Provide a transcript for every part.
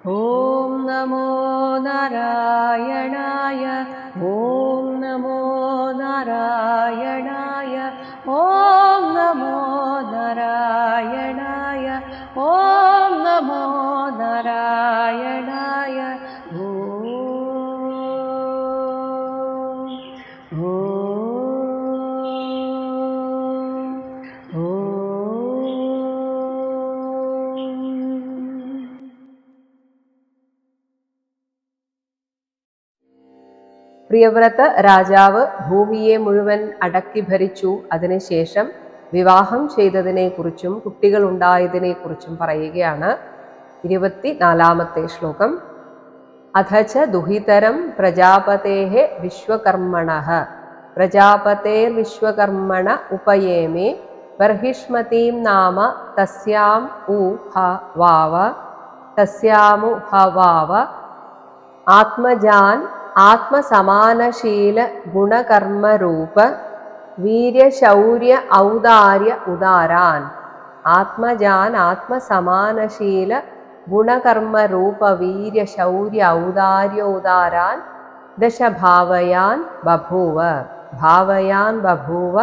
ഓം നമോ നാരായണായ. ഓം നമോ നാരായണായ. ഓം നമോ നാരായണായ. ഓം നമോ നാരായണായ. ഓം പ്രിയവ്രത രാജാവ് ഭൂമിയെ മുഴുവൻ അടക്കി ഭരിച്ചു. അതിനുശേഷം വിവാഹം ചെയ്തതിനെക്കുറിച്ചും കുട്ടികൾ ഉണ്ടായതിനെക്കുറിച്ചും പറയുകയാണ് 24-ാമത്തെ ശ്ലോകം. അഥച ദുഹിതരം പ്രജാപതേഃ വിശ്വകർമ്മണഃ പ്രജാപതേർവിശ്വകർമ്മണ ഉപയേമേ ബർഹിഷ്മതീം നാമ തസ്യാം ഉഹവാവ തസ്യാമുഹവാവ ആത്മജാൻ ആത്മസമാനശീല ഗുണകർമ്മരൂപ വീര്യശൗര്യ ഔദാര്യ ഉദാരാൻ. ആത്മജാൻ ആത്മസമാനശീല ഗുണകർമ്മരൂപ വീര്യശൗര്യ ഔദാര്യോദാരാൻ ദശഭാവയാൻ ബഭൂവ. ഭാവയാൻ ബഭൂവ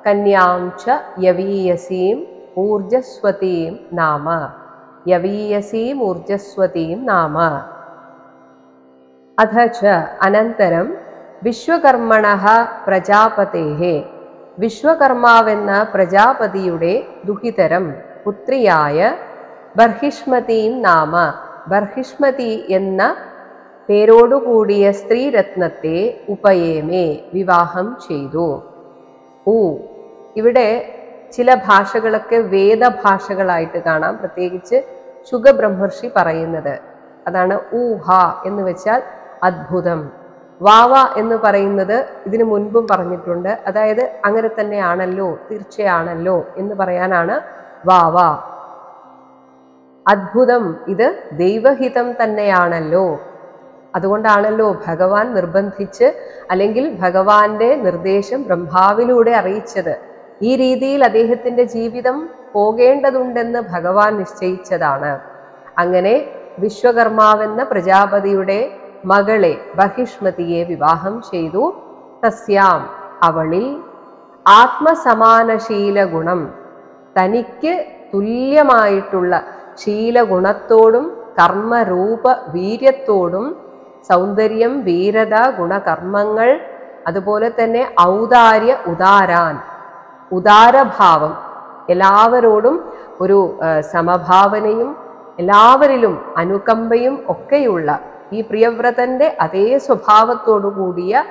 കന്യാം ച യവീയസീം ഊർജസ്വതീം നാമ. യവീയസീം ഊർജസ്വതീം നാമ. അഥച അനന്തരം വിശ്വകർമ്മണഃ പ്രജാപതേഃ വിശ്വകർമാവെന്ന പ്രജാപതിയുടെ ദുഹിതരം പുത്രിയായ ബർഹിഷ്മതീം നാമ ബർഹിഷ്മതി എന്ന പേരോടുകൂടിയ സ്ത്രീരത്നത്തെ ഉപയേമേ വിവാഹം ചെയ്തു. ഇവിടെ ചില ഭാഷകളൊക്കെ വേദഭാഷകളായിട്ട് കാണാം. പ്രത്യേകിച്ച് ശുഗബ്രഹ്മർഷി പറയുന്നത് അതാണ്. ഊഹ എന്ന് വെച്ചാൽ അത്ഭുതം. വാവ എന്ന് പറയുന്നത് ഇതിനു മുൻപും പറഞ്ഞിട്ടുണ്ട്. അതായത് അങ്ങനെ തന്നെയാണല്ലോ, തീർച്ചയാണല്ലോ എന്ന് പറയാനാണ് വാവ. അത്ഭുതം, ഇത് ദൈവഹിതം തന്നെയാണല്ലോ. അതുകൊണ്ടാണല്ലോ ഭഗവാൻ നിർബന്ധിച്ച് അല്ലെങ്കിൽ ഭഗവാന്റെ നിർദ്ദേശം ബ്രഹ്മാവിലൂടെ അറിയിച്ചത്. ഈ രീതിയിൽ അദ്ദേഹത്തിന്റെ ജീവിതം പോകേണ്ടതുണ്ടെന്ന് ഭഗവാൻ നിശ്ചയിച്ചതാണ്. അങ്ങനെ വിശ്വകർമാവെന്ന പ്രജാപതിയുടെ മകളെ ബർഹിഷ്മതിയെ വിവാഹം ചെയ്തു. തസ്യാം അവളിൽ ആത്മസമാനശീല ഗുണം തനിക്ക് തുല്യമായിട്ടുള്ള ശീലഗുണത്തോടും കർമ്മരൂപ വീര്യത്തോടും സൗന്ദര്യം, വീരത, ഗുണകർമ്മങ്ങൾ, അതുപോലെ തന്നെ ഔദാര്യ ഉദാരാൻ ഉദാരഭാവം, എല്ലാവരോടും ഒരു സമഭാവനയും എല്ലാവരിലും അനുകമ്പയും ഒക്കെയുള്ള ഈ പ്രിയവ്രതന്റെ അതേ സ്വഭാവത്തോടു കൂടിയ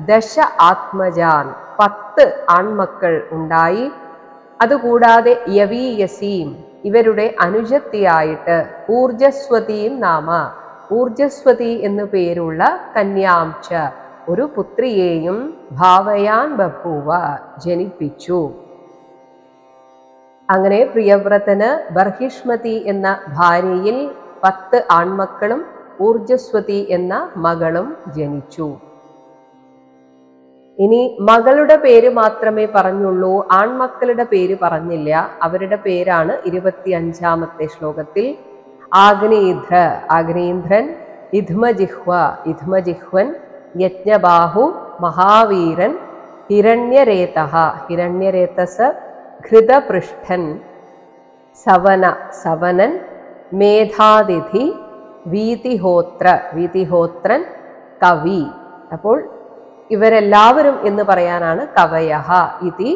ദശ ആത്മജാൻ 10 ആൺമക്കൾ ഉണ്ടായി. അതുകൂടാതെ യവീയസീം ഇവരുടെ അനുജത്തിയായിട്ട് ഊർജസ്വതീം നാമ ഊർജസ്വതി എന്നു പേരുള്ള കന്യാംച ഒരു പുത്രിയെയും ഭാവയാൻ ബഭൂവ ജനിപ്പിച്ചു. അങ്ങനെ പ്രിയവ്രതന് ബർഹിഷ്മതി എന്ന ഭാര്യയിൽ 10 ആൺമക്കളും ഊർജസ്വതി എന്ന മകളും ജനിച്ചു. ഇനി മകളുടെ പേര് മാത്രമേ പറഞ്ഞുള്ളൂ, ആൺമക്കളുടെ പേര് പറഞ്ഞില്ല. അവരുടെ പേരാണ് 25-ാമത്തെ ശ്ലോകത്തിൽ. ആഗ്നീധ്ര ആഗ്നീന്ദ്രൻ, ഇധ്മജിഹ്വ ഇധ്മജിഹ്വൻ, യജ്ഞബാഹു മഹാവീരൻ, ഹിരണ്യരേതഃ ഹിരണ്യരേതസ, ഘൃതപൃഷ്ഠൻ സവന സവനൻ, മേധാതിഥി വീതിഹോത്ര വീതിഹോത്രൻ, കവി. അപ്പോൾ ഇവരെല്ലാവരും എന്ന് പറയാനാണ് കവയഃ ഇതി.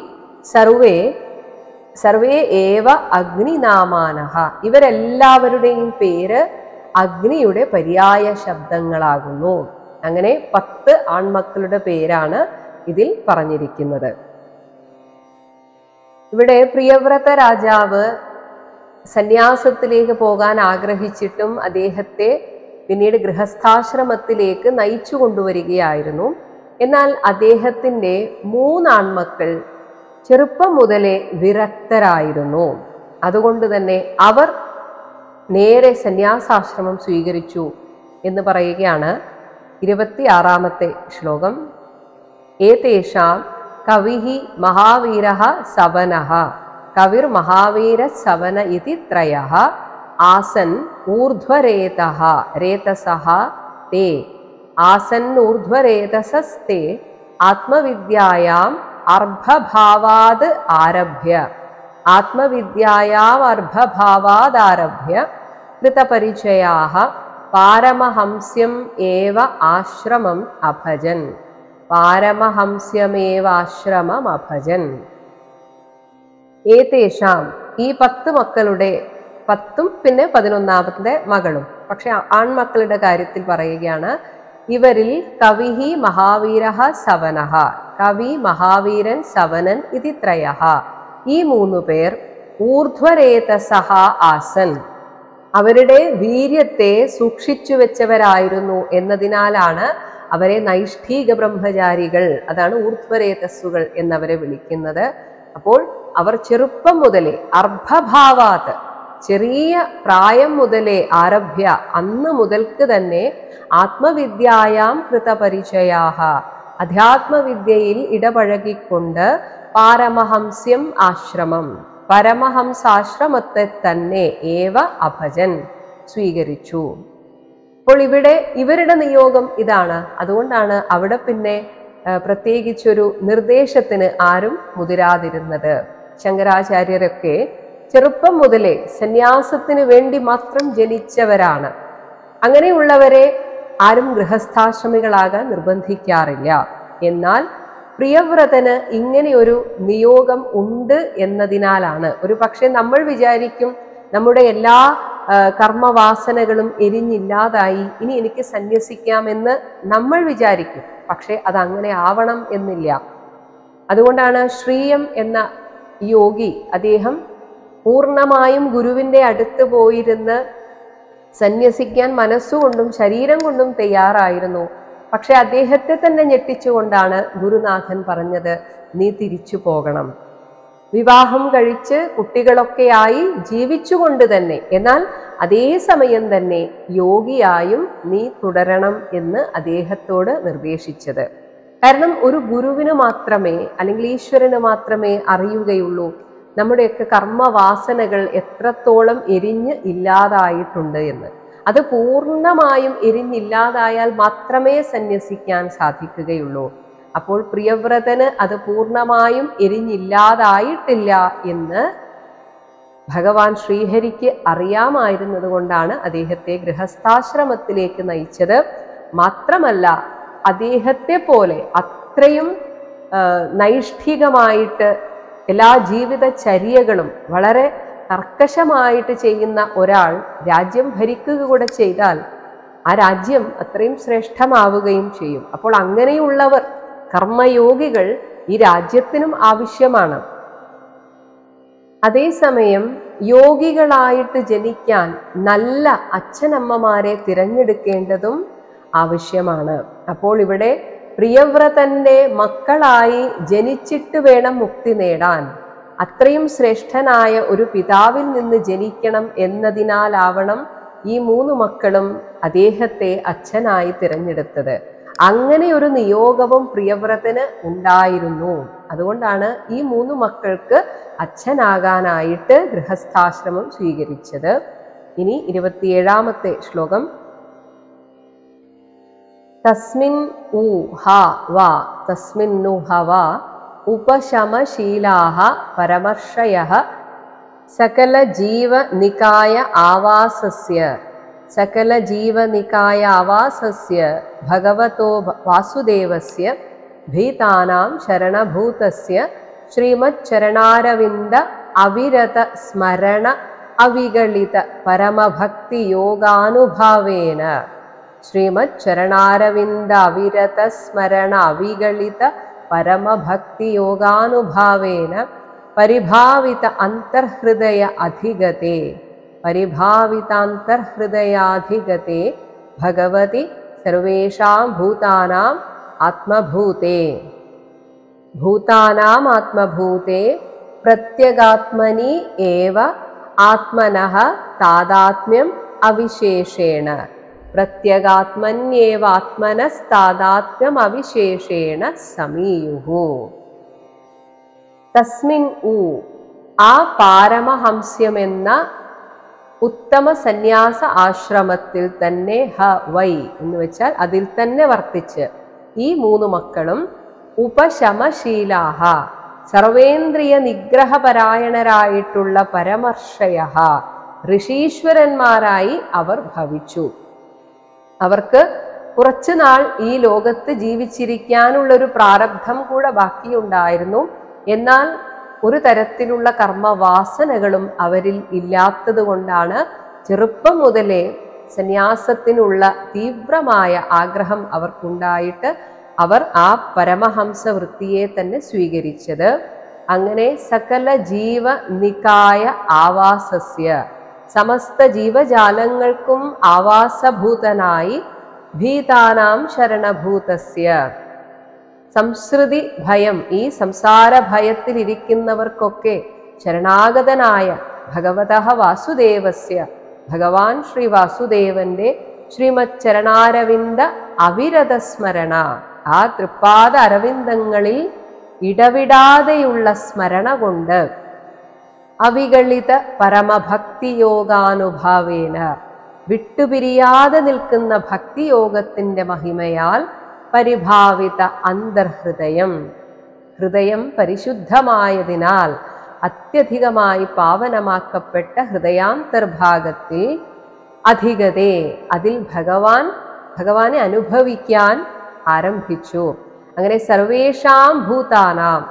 സർവേ ഏവ അഗ്നിനാമാനഃ ഇവരെല്ലാവരുടെയും പേര് അഗ്നിയുടെ പര്യായ ശബ്ദങ്ങളാകുന്നു. അങ്ങനെ 10 ആൺമക്കളുടെ പേരാണ് ഇതിൽ പറഞ്ഞിരിക്കുന്നത്. ഇവിടെ പ്രിയവ്രത രാജാവ് സന്യാസത്തിലേക്ക് പോകാൻ ആഗ്രഹിച്ചിട്ടും അദ്ദേഹത്തെ പിന്നീട് ഗൃഹസ്ഥാശ്രമത്തിലേക്ക് നയിച്ചു കൊണ്ടുവരികയായിരുന്നു. എന്നാൽ അദ്ദേഹത്തിൻ്റെ 3 ആൺമക്കൾ ചെറുപ്പം മുതലേ വിരക്തരായിരുന്നു. അതുകൊണ്ട് തന്നെ അവർ നേരെ സന്യാസാശ്രമം സ്വീകരിച്ചു എന്ന് പറയുകയാണ് 26-ാമത്തെ ശ്ലോകം. ഏതേഷാം കവിഹി മഹാവീരഃ സവനഃ കവിർ മഹാവീര സവന ഇതി ത്രയഃ ആസൻ ഊർധ്വരേതഃ രേതസഃ തേ ആസൻ ഊർധ്വരേതസസ്തേ ആത്മവിദ്യായാം അർഭഭാവാത് ആരഭ്യ ആത്മവിദ്യായാം അർഭഭാവാദാരഭ്യ കൃതപരിചയാഃ പാരമഹംസ്യം ഏവ ആശ്രമം അഭജൻ പാരമഹംസ്യമേവ ആശ്രമം അഭജൻ. ഏതേഷാം ഈ 10 മക്കളുടെ 10ഉം പിന്നെ 11ാമത്തെ മകളും, പക്ഷെ ആൺമക്കളുടെ കാര്യത്തിൽ പറയുകയാണ്, ഇവരിൽ കവിഹി മഹാവീരഃ സവനഃ കവി മഹാവീരൻ സവനൻ ഇതി ത്രയഃ ഈ 3 പേർ ഊർധ്വരേതസഃ ആസൻ അവരുടെ വീര്യത്തെ സൂക്ഷിച്ചു വെച്ചവരായിരുന്നു എന്നതിനാലാണ് അവരെ നൈഷ്ഠീക ബ്രഹ്മചാരികൾ, അതാണ് ഊർധ്വരേതസ്സുകൾ എന്നവരെ വിളിക്കുന്നത്. അപ്പോൾ അവർ ചെറുപ്പം മുതലേ അർഭഭാവാത് ചെറിയ പ്രായം മുതലേ ആരഭ്യ അന്ന് മുതൽക്ക് തന്നെ ആത്മവിദ്യായാം കൃതപരിചയാഃ അധ്യാത്മവിദ്യയിൽ ഇടപഴകിക്കൊണ്ട് പാരമഹംസ്യം ആശ്രമം പരമഹംസാശ്രമത്തെ തന്നെ ഏവ അഭജൻ സ്വീകരിച്ചു. അപ്പോൾ ഇവിടെ ഇവരുടെ നിയോഗം ഇതാണ്. അതുകൊണ്ടാണ് അവിടെ പിന്നെ പ്രത്യേകിച്ചൊരു നിർദ്ദേശത്തിന് ആരും മുതിരാതിരുന്നത്. ശങ്കരാചാര്യരൊക്കെ ചെറുപ്പം മുതലേ സന്യാസത്തിന് വേണ്ടി മാത്രം ജനിച്ചവരാണ്. അങ്ങനെയുള്ളവരെ ആരും ഗൃഹസ്ഥാശ്രമികളാകാൻ നിർബന്ധിക്കാറില്ല. എന്നാൽ പ്രിയവ്രതന് ഇങ്ങനെയൊരു നിയോഗം ഉണ്ട് എന്നതിനാലാണ്. ഒരു പക്ഷെ നമ്മൾ വിചാരിക്കും നമ്മുടെ എല്ലാ കർമ്മവാസനകളും എരിഞ്ഞില്ലാതായി, ഇനി എനിക്ക് സന്യസിക്കാമെന്ന് നമ്മൾ വിചാരിക്കും. പക്ഷെ അതങ്ങനെ ആവണം എന്നില്ല. അതുകൊണ്ടാണ് ശ്രീയം എന്ന യോഗി, അദ്ദേഹം പൂർണ്ണമായും ഗുരുവിൻ്റെ അടുത്ത് പോയിരുന്ന് സന്യസിക്കാൻ മനസ്സുകൊണ്ടും ശരീരം കൊണ്ടും തയ്യാറായിരുന്നു. പക്ഷെ അദ്ദേഹത്തെ തന്നെ ഞെട്ടിച്ചുകൊണ്ടാണ് ഗുരുനാഥൻ പറഞ്ഞത്, നീ തിരിച്ചു പോകണം. വിവാഹം കഴിച്ച് കുട്ടികളൊക്കെയായി ജീവിച്ചുകൊണ്ട് തന്നെ, എന്നാൽ അതേ സമയം തന്നെ യോഗിയായും നീ തുടരണം എന്ന് അദ്ദേഹത്തോട് നിർദ്ദേശിച്ചത്. കാരണം ഒരു ഗുരുവിന് മാത്രമേ, അല്ലെങ്കിൽ ഈശ്വരന് മാത്രമേ അറിയുകയുള്ളൂ നമ്മുടെയൊക്കെ കർമ്മവാസനകൾ എത്രത്തോളം എരിഞ്ഞ് ഇല്ലാതായിട്ടുണ്ട് എന്ന്. അത് പൂർണ്ണമായും എരിഞ്ഞില്ലാതായാൽ മാത്രമേ സന്യസിക്കാൻ സാധിക്കുകയുള്ളൂ. അപ്പോൾ പ്രിയവ്രതന് അത് പൂർണ്ണമായും എരിഞ്ഞില്ലാതായിട്ടില്ല എന്ന് ഭഗവാൻ ശ്രീഹരിക്ക് അറിയാമായിരുന്നത് കൊണ്ടാണ് അദ്ദേഹത്തെ ഗൃഹസ്ഥാശ്രമത്തിലേക്ക് നയിച്ചത്. മാത്രമല്ല, അദ്ദേഹത്തെ പോലെ അത്രയും നൈഷ്ഠികമായിട്ട് എല്ലാ ജീവിതചര്യകളും വളരെ കർക്കശമായിട്ട് ചെയ്യുന്ന ഒരാൾ രാജ്യം ഭരിക്കുക കൂടെ ചെയ്താൽ ആ രാജ്യം അത്രയും ശ്രേഷ്ഠമാവുകയും ചെയ്യും. അപ്പോൾ അങ്ങനെയുള്ളവർ, കർമ്മയോഗികൾ ഈ രാജ്യത്തിനും ആവശ്യമാണ്. അതേസമയം യോഗികളായിട്ട് ജനിക്കാൻ നല്ല അച്ഛനമ്മമാരെ തിരഞ്ഞെടുക്കേണ്ടതും ആവശ്യമാണ്. അപ്പോൾ ഇവിടെ പ്രിയവ്രതന്റെ മക്കളായി ജനിച്ചിട്ട് വേണം മുക്തി നേടാൻ. അത്രയും ശ്രേഷ്ഠനായ ഒരു പിതാവിൽ നിന്ന് ജനിക്കണം എന്നതിനാലാവണം ഈ 3 മക്കളും അദ്ദേഹത്തെ അച്ഛനായി തിരഞ്ഞെടുത്തത്. അങ്ങനെ ഒരു നിയോഗവും പ്രിയവ്രതന് ഉണ്ടായിരുന്നു. അതുകൊണ്ടാണ് ഈ 3 മക്കൾക്ക് അച്ഛനാകാനായിട്ട് ഗൃഹസ്ഥാശ്രമം സ്വീകരിച്ചത്. ഇനി 27ാമത്തെ ശ്ലോകം. തസ്മിൻ ഊ ഹ വ തസ്മിന്നു ഹ വ ഉപശമശീലാഃ പരമർഷയഃ സകല ജീവനികായ ആവാസസ്യ സകലജീവനികായ ആവാസസ്യ ഭഗവതോ വാസുദേവസ്യ ഭീതാനാം ശരണഭൂതസ്യ ശ്രീമച്ചരണാരവിന്ദ അവിരത സ്മരണ അവിഗളിത പരമഭക്തി യോഗാനുഭാവേന ശ്രീമച്ചരണാരവിന്ദ അവിരത സ്മരണ അവിഗളിത പരമഭക്തി യോഗാനുഭാവേന പരിഭാവിത അന്തർഹൃദയ അധിഗതേ പരിഭാവിതാന്തർഹൃദയാധിഗതേ ഭഗവതി സർവേഷാം ഭൂതാനാം ആത്മഭൂതേ ഭൂതാനാം ആത്മഭൂതേ പ്രത്യഗാത്മനി ഏവ ആത്മനഃ താദാത്മ്യം അവിശേഷേണ പ്രത്യഗാത്മന്യേവ ആത്മനസ്താദാത്മ്യം അവിശേഷേണ സമീയുഃ. തസ്മിൻ ഊ ആ പാരമഹംസ്യമെന്ന ഉത്തമ സന്യാസ ആശ്രമത്തിൽ തന്നെ വൈ എന്ന് വെച്ചാൽ അതിൽ തന്നെ വർത്തിച്ച് ഈ 3 മക്കളും ഉപശമശീലാഹ സർവേന്ദ്രിയ നിഗ്രഹപരായണരായിട്ടുള്ള പരമർഷയ ഋഷീശ്വരന്മാരായി അവർ ഭവിച്ചു. അവർക്ക് കുറച്ചുനാൾ ഈ ലോകത്ത് ജീവിച്ചിരിക്കാനുള്ളൊരു പ്രാരബ്ധം കൂടെ ബാക്കിയുണ്ടായിരുന്നു. എന്നാൽ ഒരു തരത്തിലുള്ള കർമ്മവാസനകളും അവരിൽ ഇല്ലാത്തത് കൊണ്ടാണ് ചെറുപ്പം മുതലേ സന്യാസത്തിനുള്ള തീവ്രമായ ആഗ്രഹം അവർക്കുണ്ടായിട്ട് അവർ ആ പരമഹംസ വൃത്തിയെ തന്നെ സ്വീകരിച്ചത്. അങ്ങനെ സകല ജീവ നികായ ആവാസസ്യ സമസ്ത ജീവജാലങ്ങൾക്കും ആവാസഭൂതനായി ഭീതാനാം ശരണഭൂതസ്യ സംസൃതി ഭയം ഈ സംസാര ഭയത്തിലിരിക്കുന്നവർക്കൊക്കെ ശരണാഗതനായ ഭഗവതഃ വാസുദേവസ്യ ഭഗവാൻ ശ്രീ വാസുദേവന്റെ ശ്രീമത് ചരണാരവിന്ദ അവിരത സ്മരണ ആ തൃപ്പാദ അരവിന്ദങ്ങളിൽ ഇടവിടാതെയുള്ള സ്മരണ കൊണ്ട് അവികളിത പരമഭക്തിയോഗാനുഭാവേന വിട്ടുപിരിയാതെ നിൽക്കുന്ന ഭക്തിയോഗത്തിന്റെ മഹിമയാൽ പരിഭാവിത അന്തർഹൃദയം ഹൃദയം പരിശുദ്ധമായതിനാൽ അത്യധികമായി പാവനമാക്കപ്പെട്ട ഹൃദയാന്തർഭാഗത്തിൽ അധികതേ അതിൽ ഭഗവാനെ അനുഭവിക്കാൻ ആരംഭിച്ചു. അങ്ങനെ സർവേഷാം ഭൂതാനാം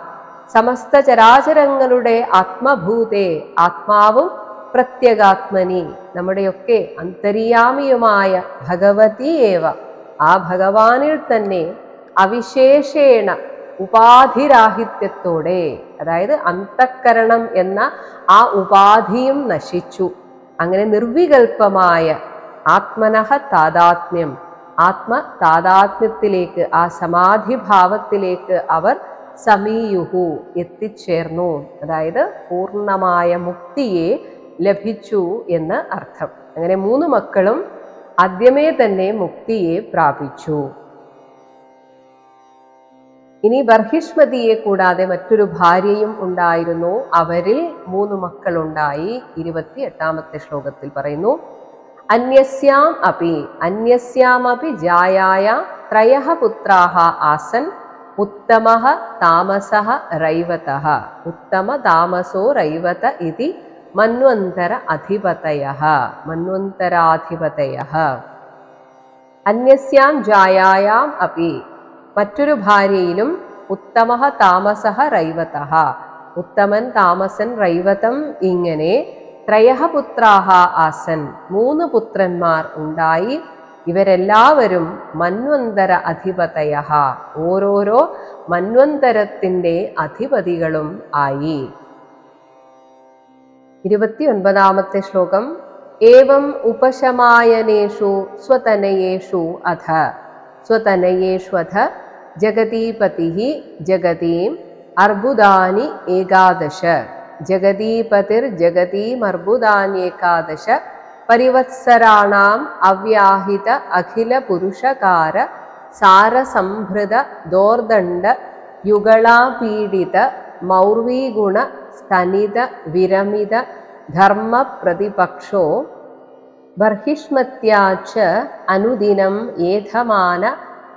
സമസ്ത ചരാചരങ്ങളുടെ ആത്മഭൂതേ ആത്മാവും പ്രത്യഗാത്മനി നമ്മുടെയൊക്കെ അന്തര്യാമിയുമായ ഭഗവതി ഏവ ആ ഭഗവാനിൽ തന്നെ അവിശേഷേണ ഉപാധിരാഹിത്യത്തോടെ അതായത് അന്തഃക്കരണം എന്ന ആ ഉപാധിയും നശിച്ചു. അങ്ങനെ നിർവികൽപമായ ആത്മനഃ താദാത്മ്യം ആത്മതാദാത്മ്യത്തിലേക്ക് ആ സമാധിഭാവത്തിലേക്ക് അവർ സമീയുഹു എത്തിച്ചേർന്നു. അതായത് പൂർണ്ണമായ മുക്തിയെ ലഭിച്ചു എന്ന് അർത്ഥം. അങ്ങനെ 3 മക്കളും ആദ്യമേ തന്നെ മുക്തിയെ പ്രാപിച്ചു. ഇനി ബർഹിഷ്മതിയെ കൂടാതെ മറ്റൊരു ഭാര്യയും ഉണ്ടായിരുന്നു. അവരിൽ 3 മക്കളുണ്ടായി. 28ാമത്തെ ശ്ലോകത്തിൽ പറയുന്നു അന്യസ്യാമപി ജായായ ത്രയഃ പുത്രാഃ ആസൻ ഉത്തമഃ താമസഃ രൈവതഃ ഉത്തമ താമസോ രൈവത ഇതി മന്വന്തരാധിപതയഃ അന്യസ്യാം ജായായാം അപി മറ്റൊരു ഭാര്യയിലും ഉത്തമഃ താമസഃ രൈവതഃ ഉത്തമൻ താമസൻ രൈവതം ഇങ്ങനെ ത്രയഃ പുത്രാഃ ആസൻ 3 പുത്രന്മാർ ഉണ്ടായി. ഇവരെല്ലാവരും മന്വന്തര അധിപതയഃ ഓരോരോ മന്വന്തരത്തിന്റെ അധിപതികളും ആയി. 29ാമത്തെ ശ്ലോകം ഏവം ഉപശമായനേഷു സ്വതനയേഷു ജഗതീപതിഃ ജഗതീം അർബുദാനി ഏകാദശ ജഗതീപതിർജഗതീമർബുദാന്യേകാദശ പരിവത്സരാണാം അവ്യാഹിത അഖില പുരുഷകാര സാരസംഭൃത ദോർദണ്ഡ യുഗളാപീഡിത മൗർവീഗുണ സ്തനിത വിരമിത ധർമ്മ പ്രതിപക്ഷോ ബർഹിഷ്മത്യാച അനുദിനം ഏധമാന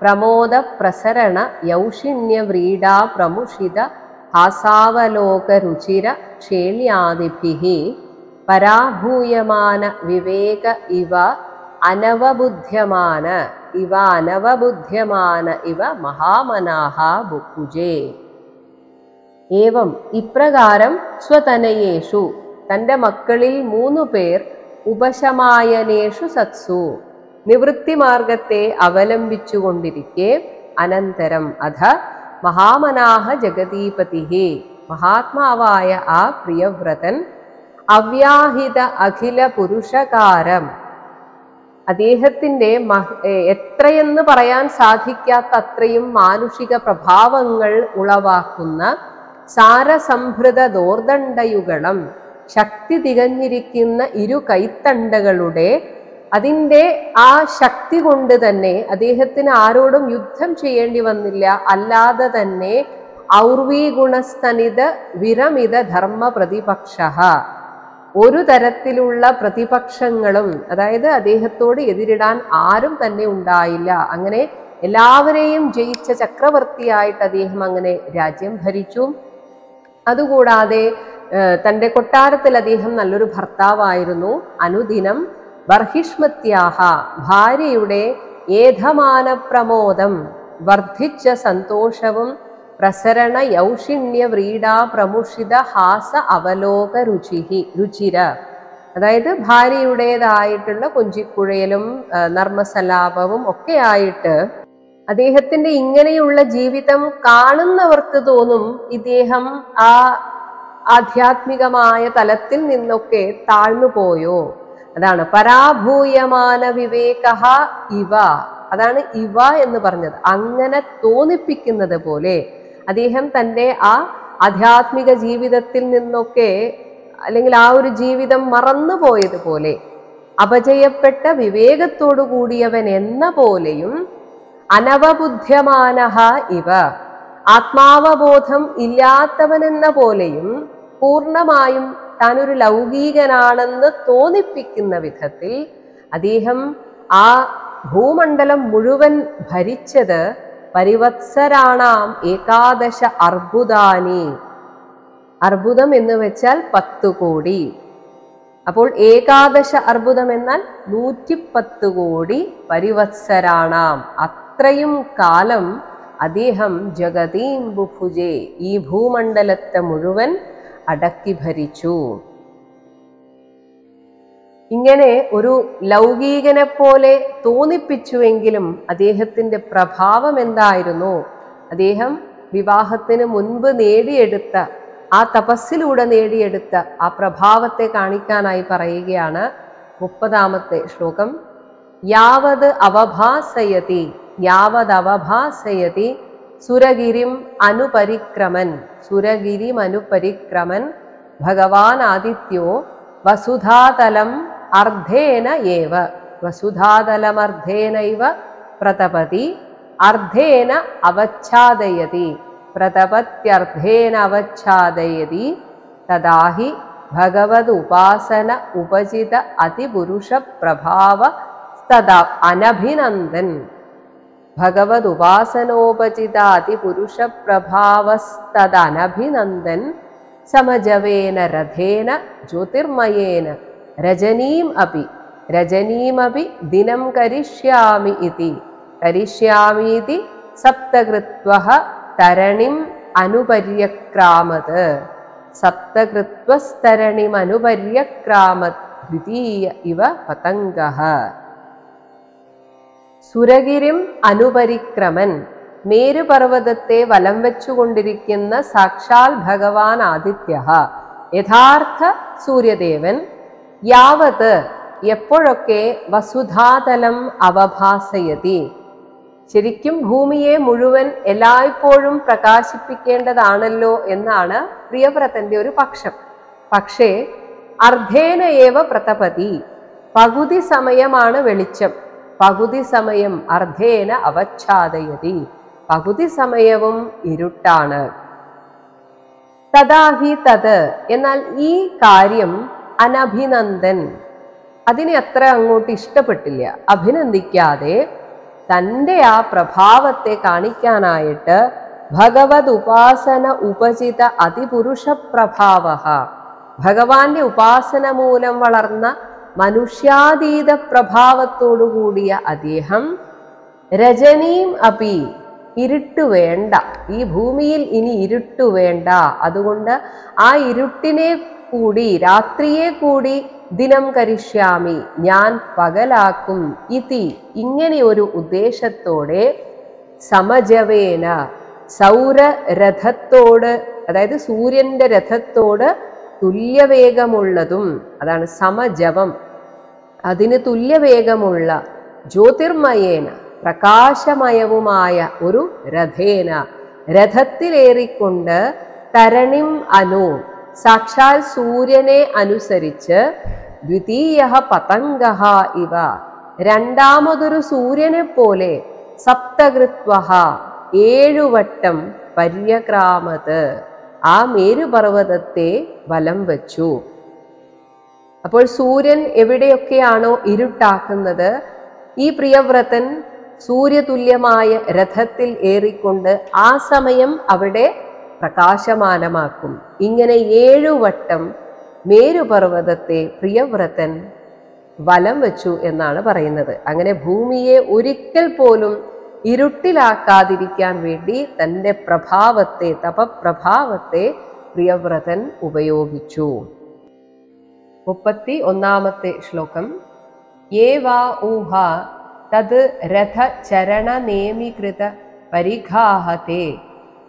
പ്രമോദ പ്രസരണ യൗഷിണ്യ വ്രീഡാ പ്രമുഷിത ഹാസാവലോക രുചിര ക്ഷേള്യാദിഭിഃ പരാഭൂയമാന വിവേക ഇവ അനവബുദ്ധ്യമാന ഇവ മഹാമനാഹ ബുക്കുജേ. ഏവം ഇപ്രകാരം സ്വതനയേഷു തൻ്റെ മക്കളിൽ 3 പേർ ഉപശമായനേഷു സത്സു നിവൃത്തിമാർഗത്തെ അവലംബിച്ചുകൊണ്ടിരിക്കെ അനന്തരം അധ മഹാമനാഹ ജഗതീപതിഃ മഹാത്മാവായ ആ പ്രിയവ്രതൻ അവ്യാഹിത അഖില പുരുഷകാരം അദ്ദേഹത്തിൻ്റെ എത്രയെന്ന് പറയാൻ സാധിക്കാത്ത അത്രയും മാനുഷിക പ്രഭാവങ്ങൾ ഉളവാക്കുന്ന സാരസംഭൃത ദോർദണ്ഡയുഗളം ശക്തി തികഞ്ഞിരിക്കുന്ന 2 കൈത്തണ്ടകളുടെ അതിൻ്റെ ആ ശക്തി കൊണ്ട് തന്നെ അദ്ദേഹത്തിന് ആരോടും യുദ്ധം ചെയ്യേണ്ടി വന്നില്ല. അല്ലാതെ തന്നെ ഔർവീഗുണസ്തനിത വിരമിത ധർമ്മ പ്രതിപക്ഷ ഒരു തരത്തിലുള്ള പ്രതിപക്ഷങ്ങളും, അതായത് അദ്ദേഹത്തോട് എതിരിടാൻ ആരും തന്നെ ഉണ്ടായില്ല. അങ്ങനെ എല്ലാവരെയും ജയിച്ച ചക്രവർത്തിയായിട്ട് അദ്ദേഹം അങ്ങനെ രാജ്യം ഭരിച്ചു. അതുകൂടാതെ തൻ്റെ കൊട്ടാരത്തിൽ അദ്ദേഹം നല്ലൊരു ഭർത്താവായിരുന്നു. അനുദിനം ബർഹിഷ്മത്യാഹ, ഭാര്യയുടെ ഏധമാന പ്രമോദം, വർദ്ധിച്ച സന്തോഷവും, പ്രസരണ യൗഷിണ്യ വ്രീഡാ പ്രമുഷിത ഹാസ അവലോക രുചിര, അതായത് ഭാര്യയുടേതായിട്ടുള്ള കൊഞ്ചിക്കുഴയലും നർമ്മസലാപവും ഒക്കെ ആയിട്ട് അദ്ദേഹത്തിന്റെ ഇങ്ങനെയുള്ള ജീവിതം കാണുന്നവർക്ക് തോന്നും ഇദ്ദേഹം ആ ആധ്യാത്മികമായ തലത്തിൽ നിന്നൊക്കെ താഴ്ന്നുപോയോ. അതാണ് പരാഭൂയമാന വിവേകഃ ഇവ, അതാണ് ഇവ എന്ന് പറഞ്ഞത്. അങ്ങനെ തോന്നിപ്പിക്കുന്നത് പോലെ അദ്ദേഹം തൻ്റെ ആ ആധ്യാത്മിക ജീവിതത്തിൽ നിന്നൊക്കെ, അല്ലെങ്കിൽ ആ ഒരു ജീവിതം മറന്നുപോയതുപോലെ, അപജയപ്പെട്ട വിവേകത്തോടു കൂടിയവൻ എന്ന പോലെയും, അനവബുദ്ധ്യമാനഃ ഇവ, ആത്മാവബോധം ഇല്ലാത്തവനെന്ന പോലെയും, പൂർണ്ണമായും താനൊരു ലൗകികനാണെന്ന് തോന്നിപ്പിക്കുന്ന വിധത്തിൽ അദ്ദേഹം ആ ഭൂമണ്ഡലം മുഴുവൻ ഭരിച്ചത് പരിവത്സരാണാം ഏകാദശ അർബുദാനി. അർബുദം എന്ന് വെച്ചാൽ 10 കോടി. അപ്പോൾ ഏകാദശ അർബുദം എന്നാൽ 110 കോടി പരിവത്സരാണാം. അത്രയും കാലം അദ്ദേഹം ജഗതീം ബുഭുജേ, ഈ ഭൂമണ്ഡലത്തെ മുഴുവൻ അടക്കി ഭരിച്ചു. ഇങ്ങനെ ഒരു ലൗകികനെ പോലെ തോന്നിപ്പിച്ചുവെങ്കിലും അദ്ദേഹത്തിന്റെ പ്രഭാവം എന്തായിരുന്നു? അദ്ദേഹം വിവാഹത്തിന് മുൻപ് നേടിയെടുത്ത ആ തപസ്സിലൂടെ നേടിയെടുത്ത ആ പ്രഭാവത്തെ കാണിക്കാനായി പറയുകയാണ് 30ാമത്തെ ശ്ലോകം. യാവത് അവഭാസയതി, യാവത് അവഭാസയതി സുരഗിരിം അനുപരിക്രമൻ, സുരഗിരിം അനുപരിക്രമൻ ഭഗവാൻ ആദിത്യോ വസുധാതലം അർദ്ധേന ഏവ, വസുധാതലമർദ്ധേനൈവ പ്രതപതി, അർദ്ധേന അവച്ഛാദയതി, പ്രതപത്യർദ്ധേന അവച്ഛാദയതി, തദാഹി ഭഗവത് ഉപാസന ഉപചിത അതിപുരുഷ പ്രഭാവ തദാ അനഭിനന്ദൻ. ഭഗവത് ഉപാസനോപചിത അതിപുരുഷ പ്രഭാവസ്തദനഭിനന്ദൻ സമജവേന രഥേന ജ്യോതിർമയേന രജനീമപി ദിനം കരിഷ്യാമി ഇതി, കരിഷ്യാമീതി സപ്തകൃത്വഃ തരണിം അനുപര്യക്രാമത്, സപ്തകൃത്വസ്തരണിം അനുപര്യക്രാമത് ദ്വിതീയ ഇവ പതംഗഃ. സുരഗിരിം അനുപരിക്രമൻ, മേരുപർവ്വതത്തെ വലം വെച്ചുകൊണ്ടിരിക്കുന്ന സാക്ഷാൽ ഭഗവാൻ ആദിത്യഃ, യഥാർത്ഥ സൂര്യദേവൻ, യാവത് എപ്പോഴൊക്കെ വസുധാതലം അവഭാസയതി, ശരിക്കും ഭൂമിയെ മുഴുവൻ എല്ലായ്പ്പോഴും പ്രകാശിപ്പിക്കേണ്ടതാണല്ലോ എന്നാണ് പ്രിയവ്രതന്റെ ഒരു പക്ഷം. പക്ഷേ അർദ്ധേന ഏവ പ്രതപതി, പകുതി സമയമാണ് വെളിച്ചം, പകുതി സമയം അർദ്ധേന അവച്ഛാദയതി, പകുതി സമയവും ഇരുട്ടാണ്. തദാഹി തത്, എന്നാൽ ഈ കാര്യം അനഭിനന്ദൻ, അതിനെ അത്ര അങ്ങോട്ട് ഇഷ്ടപ്പെട്ടില്ല, അഭിനന്ദിക്കാതെ തൻ്റെ ആ പ്രഭാവത്തെ കാണിക്കാനായിട്ട് ഭഗവത് ഉപാസന ഉപചിത അതിപുരുഷ പ്രഭാവഃ, ഭഗവാന്റെ ഉപാസന മൂലം വളർന്ന മനുഷ്യാതീത പ്രഭാവത്തോടുകൂടിയ അദ്ദേഹം രജനീം അപി, ഇരുട്ട് വേണ്ട, ഈ ഭൂമിയിൽ ഇനി ഇരുട്ട് വേണ്ട, അതുകൊണ്ട് ആ ഇരുട്ടിനെ കൂടി, രാത്രിയെ കൂടി ദിനം കരിഷ്യാമി, ഞാൻ പകലാക്കും, ഇതി, ഇങ്ങനെ ഒരു ഉദ്ദേശത്തോടെ സമജവേന, സൗരരഥത്തോട്, അതായത് സൂര്യന്റെ രഥത്തോട് തുല്യവേഗമുള്ളതും, അതാണ് സമജവം, അതിന് തുല്യവേഗമുള്ള, ജ്യോതിർമയേന, പ്രകാശമയവുമായ ഒരു രഥേന, രഥത്തിലേറിക്കൊണ്ട്, തരണിം അനു, സാക്ഷാൽ സൂര്യനെ അനുസരിച്ച്, ദ്വിതീയ പതംഗഃ ഇവ, രണ്ടാമതൊരു സൂര്യനെ പോലെ, സപ്തകൃത്വഃ 7 വട്ടം, പര്യക്രാമത്, ആ മേരുപർവ്വതത്തെ വലം വച്ചു. അപ്പോൾ സൂര്യൻ എവിടെയൊക്കെയാണോ ഇരുട്ടാക്കുന്നത്, ഈ പ്രിയവ്രതൻ സൂര്യതുല്യമായ രഥത്തിൽ ഏറിക്കൊണ്ട് ആ സമയം അവിടെ പ്രകാശമാനമാക്കും. ഇങ്ങനെ 7 വട്ടം മേരുപർവ്വതത്തെ പ്രിയവ്രതൻ വലം വെച്ചു എന്നാണ് പറയുന്നത്. അങ്ങനെ ഭൂമിയെ ഒരിക്കൽ പോലും ഇരുട്ടിലാക്കാതിരിക്കാൻ വേണ്ടി തൻ്റെ പ്രഭാവത്തെ, തപപ്രഭാവത്തെ പ്രിയവ്രതൻ ഉപയോഗിച്ചു. 31-ാമത്തെ ശ്ലോകം. യേ വാ ഊഹ തദ് രഥ ചരണനേമികൃത പരിഘാഹത്തെ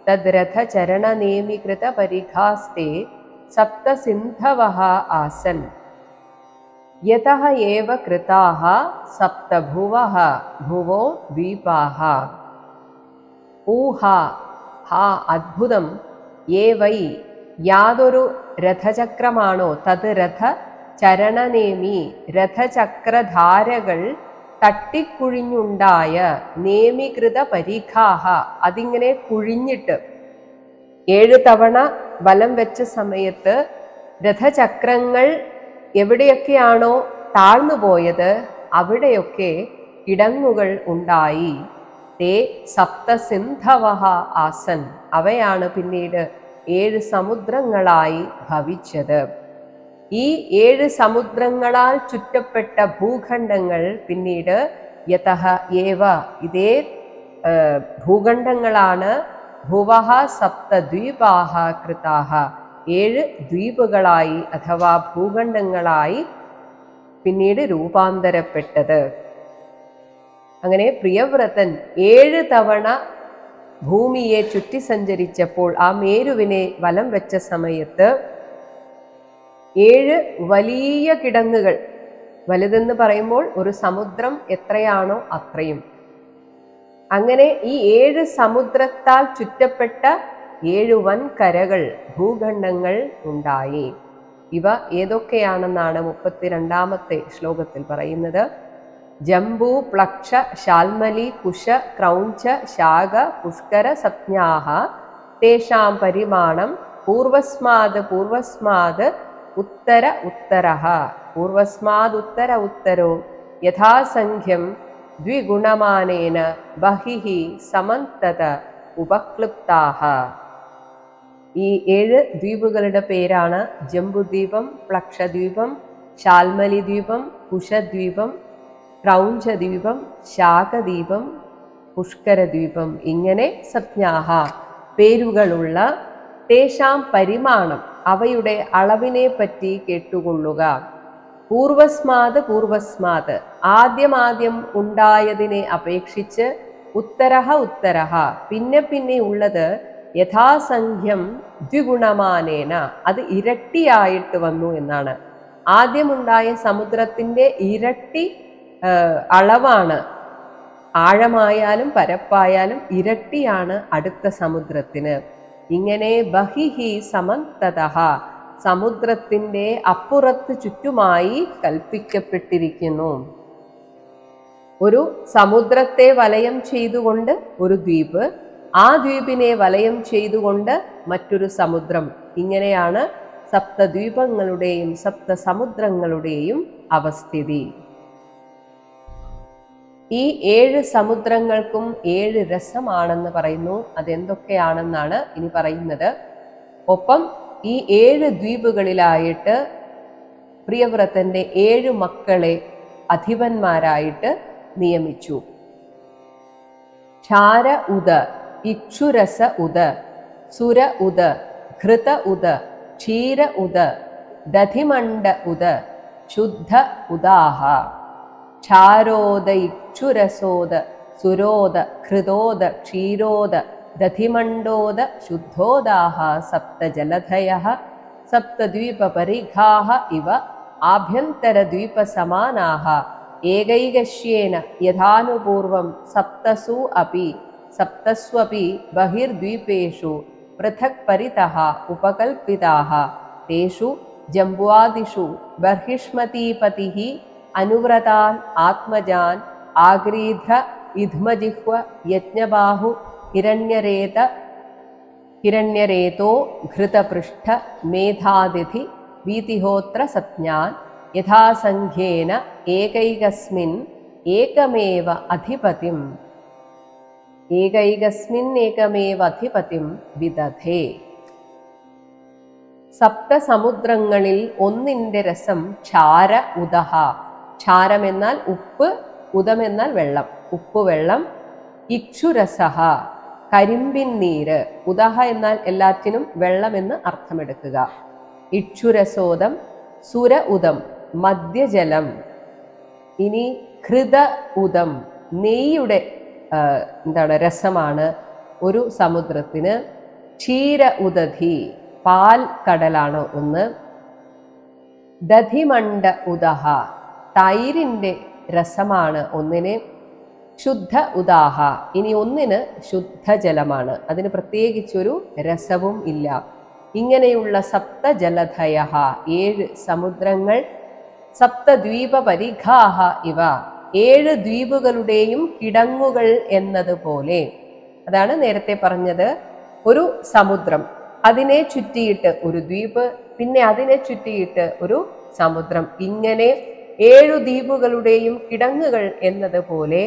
തദ് രഥ ചരണനേമികൃത പരിഘാസ്തേ സപ്തസിന്ധവഃ ആസൻ യതഃ ഏവ കൃതാഃ സപ്തഭുവഃ ഭുവോ ദ്വീപാഃ. ഊഹ, ഹാ അദ്ഭുതം, യേ വൈ യാതൊരു രഥചക്രമാണോ, തത് രഥ ചരണനേമി രഥചക്രധാരകൾ തട്ടിക്കുഴിഞ്ഞുണ്ടായ, നേമികൃത പരിഘാഹ അതിങ്ങനെ കുഴിഞ്ഞിട്ട് 7 തവണ വലം വെച്ച സമയത്ത് രഥചക്രങ്ങൾ എവിടെയൊക്കെയാണോ താഴ്ന്നു പോയത് അവിടെയൊക്കെ കിടങ്ങുകൾ ഉണ്ടായി. തേ സപ്തസിന്ധവഃ ആസൻ, അവയാണ് പിന്നീട് 7 സമുദ്രങ്ങളായി ഭവിച്ചത്. ഈ 7 സമുദ്രങ്ങളാൽ ചുറ്റപ്പെട്ട ഭൂഖണ്ഡങ്ങൾ പിന്നീട് യതഃ ഏവ, ഇതേ ഭൂഖണ്ഡങ്ങളാണ് ഭുവഃ സപ്തദ്വീപാഃ കൃതാഃ, 7 ദ്വീപുകളായി അഥവാ ഭൂഖണ്ഡങ്ങളായി പിന്നീട് രൂപാന്തരപ്പെട്ടത്. അങ്ങനെ പ്രിയവ്രതൻ 7 തവണ ഭൂമിയെ ചുറ്റി സഞ്ചരിച്ചപ്പോൾ, ആ മേരുവിനെ വലം വെച്ച സമയത്ത് 7 വലിയ കിടങ്ങുകൾ, വലുതെന്ന് പറയുമ്പോൾ ഒരു സമുദ്രം എത്രയാണോ അത്രയും, അങ്ങനെ ഈ 7 സമുദ്രത്താൽ ചുറ്റപ്പെട്ട 7 വൻകരകൾ, ഭൂഖണ്ഡങ്ങൾ ഉണ്ടായി. ഇവ ഏതൊക്കെയാണെന്നാണ് 32-ാമത്തെ ശ്ലോകത്തിൽ പറയുന്നത്. ജംബൂ പ്ലക്ഷ ശാൽമലി കുശ ക്രൗഞ്ച ശാഖ പുഷ്കര സപ്ഞാഃ തേഷാം പരിമാണം പൂർവസ്മാത് പൂർവസ്മാത് ഉത്തര ഉത്തരഃ. പൂർവസ്മാത് ഉത്തര ഉത്തരോ യഥാസംഖ്യം ദ്വിഗുണമാനേന ബഹിഃ സമന്തത ഉപക്ലിപ്താഃ. ഈ 7 ദ്വീപുകളുടെ പേരാണ് ജംബുദ്വീപം, പ്ലക്ഷദ്വീപം, ശാൽമലി ദ്വീപം, കുശദ്വീപം, ക്രൗഞ്ചദ്വീപം, ശാഖദ്വീപം, പുഷ്കരദ്വീപം. ഇങ്ങനെ സപ്ഞാഃ പേരുകളുള്ള, തേഷാം പരിമാണം അവയുടെ അളവിനെ പറ്റി കേട്ടുകൊള്ളുക. പൂർവസ്മാത് പൂർവസ്മാത് ആദ്യം ഉണ്ടായതിനെ അപേക്ഷിച്ച്, ഉത്തരഃ ഉത്തരഃ പിന്നെ പിന്നെ ഉള്ളത്, യഥാസംഖ്യം ദ്വിഗുണമാനേന അത് ഇരട്ടിയായിട്ട് വന്നു എന്നാണ്. ആദ്യമുണ്ടായ സമുദ്രത്തിൻ്റെ ഇരട്ടി അളവാണ്, ആഴമായാലും പരപ്പായാലും ഇരട്ടിയാണ് അടുത്ത സമുദ്രത്തിന്. ഇങ്ങനെ ബഹിഹി സമന്തതഃ സമുദ്രത്തിൻ്റെ അപ്പുറത്ത് ചുറ്റുമായി കൽപ്പിക്കപ്പെട്ടിരിക്കുന്നു. ഒരു സമുദ്രത്തെ വലയം ചെയ്തുകൊണ്ട് ഒരു ദ്വീപ്, ആ ദ്വീപിനെ വലയം ചെയ്തുകൊണ്ട് മറ്റൊരു സമുദ്രം. ഇങ്ങനെയാണ് സപ്തദ്വീപങ്ങളുടെയും സപ്തസമുദ്രങ്ങളുടെയും അവസ്ഥിതി. ഈ 7 സമുദ്രങ്ങൾക്കും 7 രസമാണെന്ന് പറയുന്നു. അതെന്തൊക്കെയാണെന്നാണ് ഇനി പറയുന്നത്. ഒപ്പം ഈ 7 ദ്വീപുകളിലായിട്ട് പ്രിയവ്രതന്റെ 7 മക്കളെ അധിപന്മാരായിട്ട് നിയമിച്ചു. ക്ഷാര ഉദ, ഇക്ഷുരസ ഉദ, സുര ഉദ, ഘൃത ഉദ, ക്ഷീര ഉദ, ദധിമണ്ഡ ഉദ, ശുദ്ധ ഉദാഹ. ക്ഷാരോദ, ഇക്ഷുരസോദ, സുരോദ, ഘൃതോദ, ക്ഷീരോദ, ദധിമണ്ഡോദ, ശുദ്ധോദാഹ സപ്തജലധയഃ സപ്തദ്വീപപരിഘാഃ ഇവ ആഭ്യന്തരദ്വീപസമാനാഃ ഏകൈകശ്യേന യഥാനുപൂർവം സപ്തസ്വപി ബഹിർദ്വീപേഷു പൃഥക് പരിതഃ ഉപകൽപിതാഃ. തേഷു ജംബുവാദിഷു ബർഹിഷ്മതീപതിഃ അനുവ്രതാൻ ആത്മജാൻ ആഗ്രീധ്ര ഇധ്മജിഹ്വ യജ്ഞബാഹു ഹിരണ്യരേതോ ഘൃതപൃഷ്ഠ മേധാതിഥി വീതിഹോത്ര സപ്ഞാൻ യഥാസംഖ്യേന ഏകൈകസ്മിൻ ഏകമേവ അധിപതിം വിദധേ. സപ്തസമുദ്രങ്ങളിൽ ഒന്നിന്റെ രസം ക്ഷാര ഉദഹ. ക്ഷാരം എന്നാൽ ഉപ്പ്, ഉദമെന്നാൽ വെള്ളം, ഉപ്പ് വെള്ളം. ഇക്ഷുരസഹ കരിമ്പിൻ നീര്. ഉദഹ എന്നാൽ എല്ലാറ്റിനും വെള്ളമെന്ന് അർത്ഥമെടുക്കുക. ഇക്ഷുരസോദം സുര ഉദം മദ്യജലം. ഇനി ഹൃദ ഉദം നെയ്യുടെ രസമാണ് ഒരു സമുദ്രത്തിന്. ക്ഷീര ഉദധി പാൽ കടലാണ് ഒന്ന്. ദധിമണ്ഡ ഉദഹ തൈരിൻ്റെ രസമാണ് ഒന്നിന്. ശുദ്ധ ഉദാഹ ഇനി ഒന്നിന് ശുദ്ധജലമാണ്, അതിന് പ്രത്യേകിച്ചൊരു രസവും ഇല്ല. ഇങ്ങനെയുള്ള സപ്തജലധയ 7 സമുദ്രങ്ങൾ, സപ്തദ്വീപ പരിഘാഹ ഇവ 7 ദ്വീപുകളുടെയും കിടങ്ങുകൾ എന്നതുപോലെ. അതാണ് നേരത്തെ പറഞ്ഞത്, ഒരു സമുദ്രം, അതിനെ ചുറ്റിയിട്ട് ഒരു ദ്വീപ്, പിന്നെ അതിനെ ചുറ്റിയിട്ട് ഒരു സമുദ്രം. ഇങ്ങനെ 7 ദ്വീപുകളുടെയും കിടങ്ങുകൾ എന്നതുപോലെ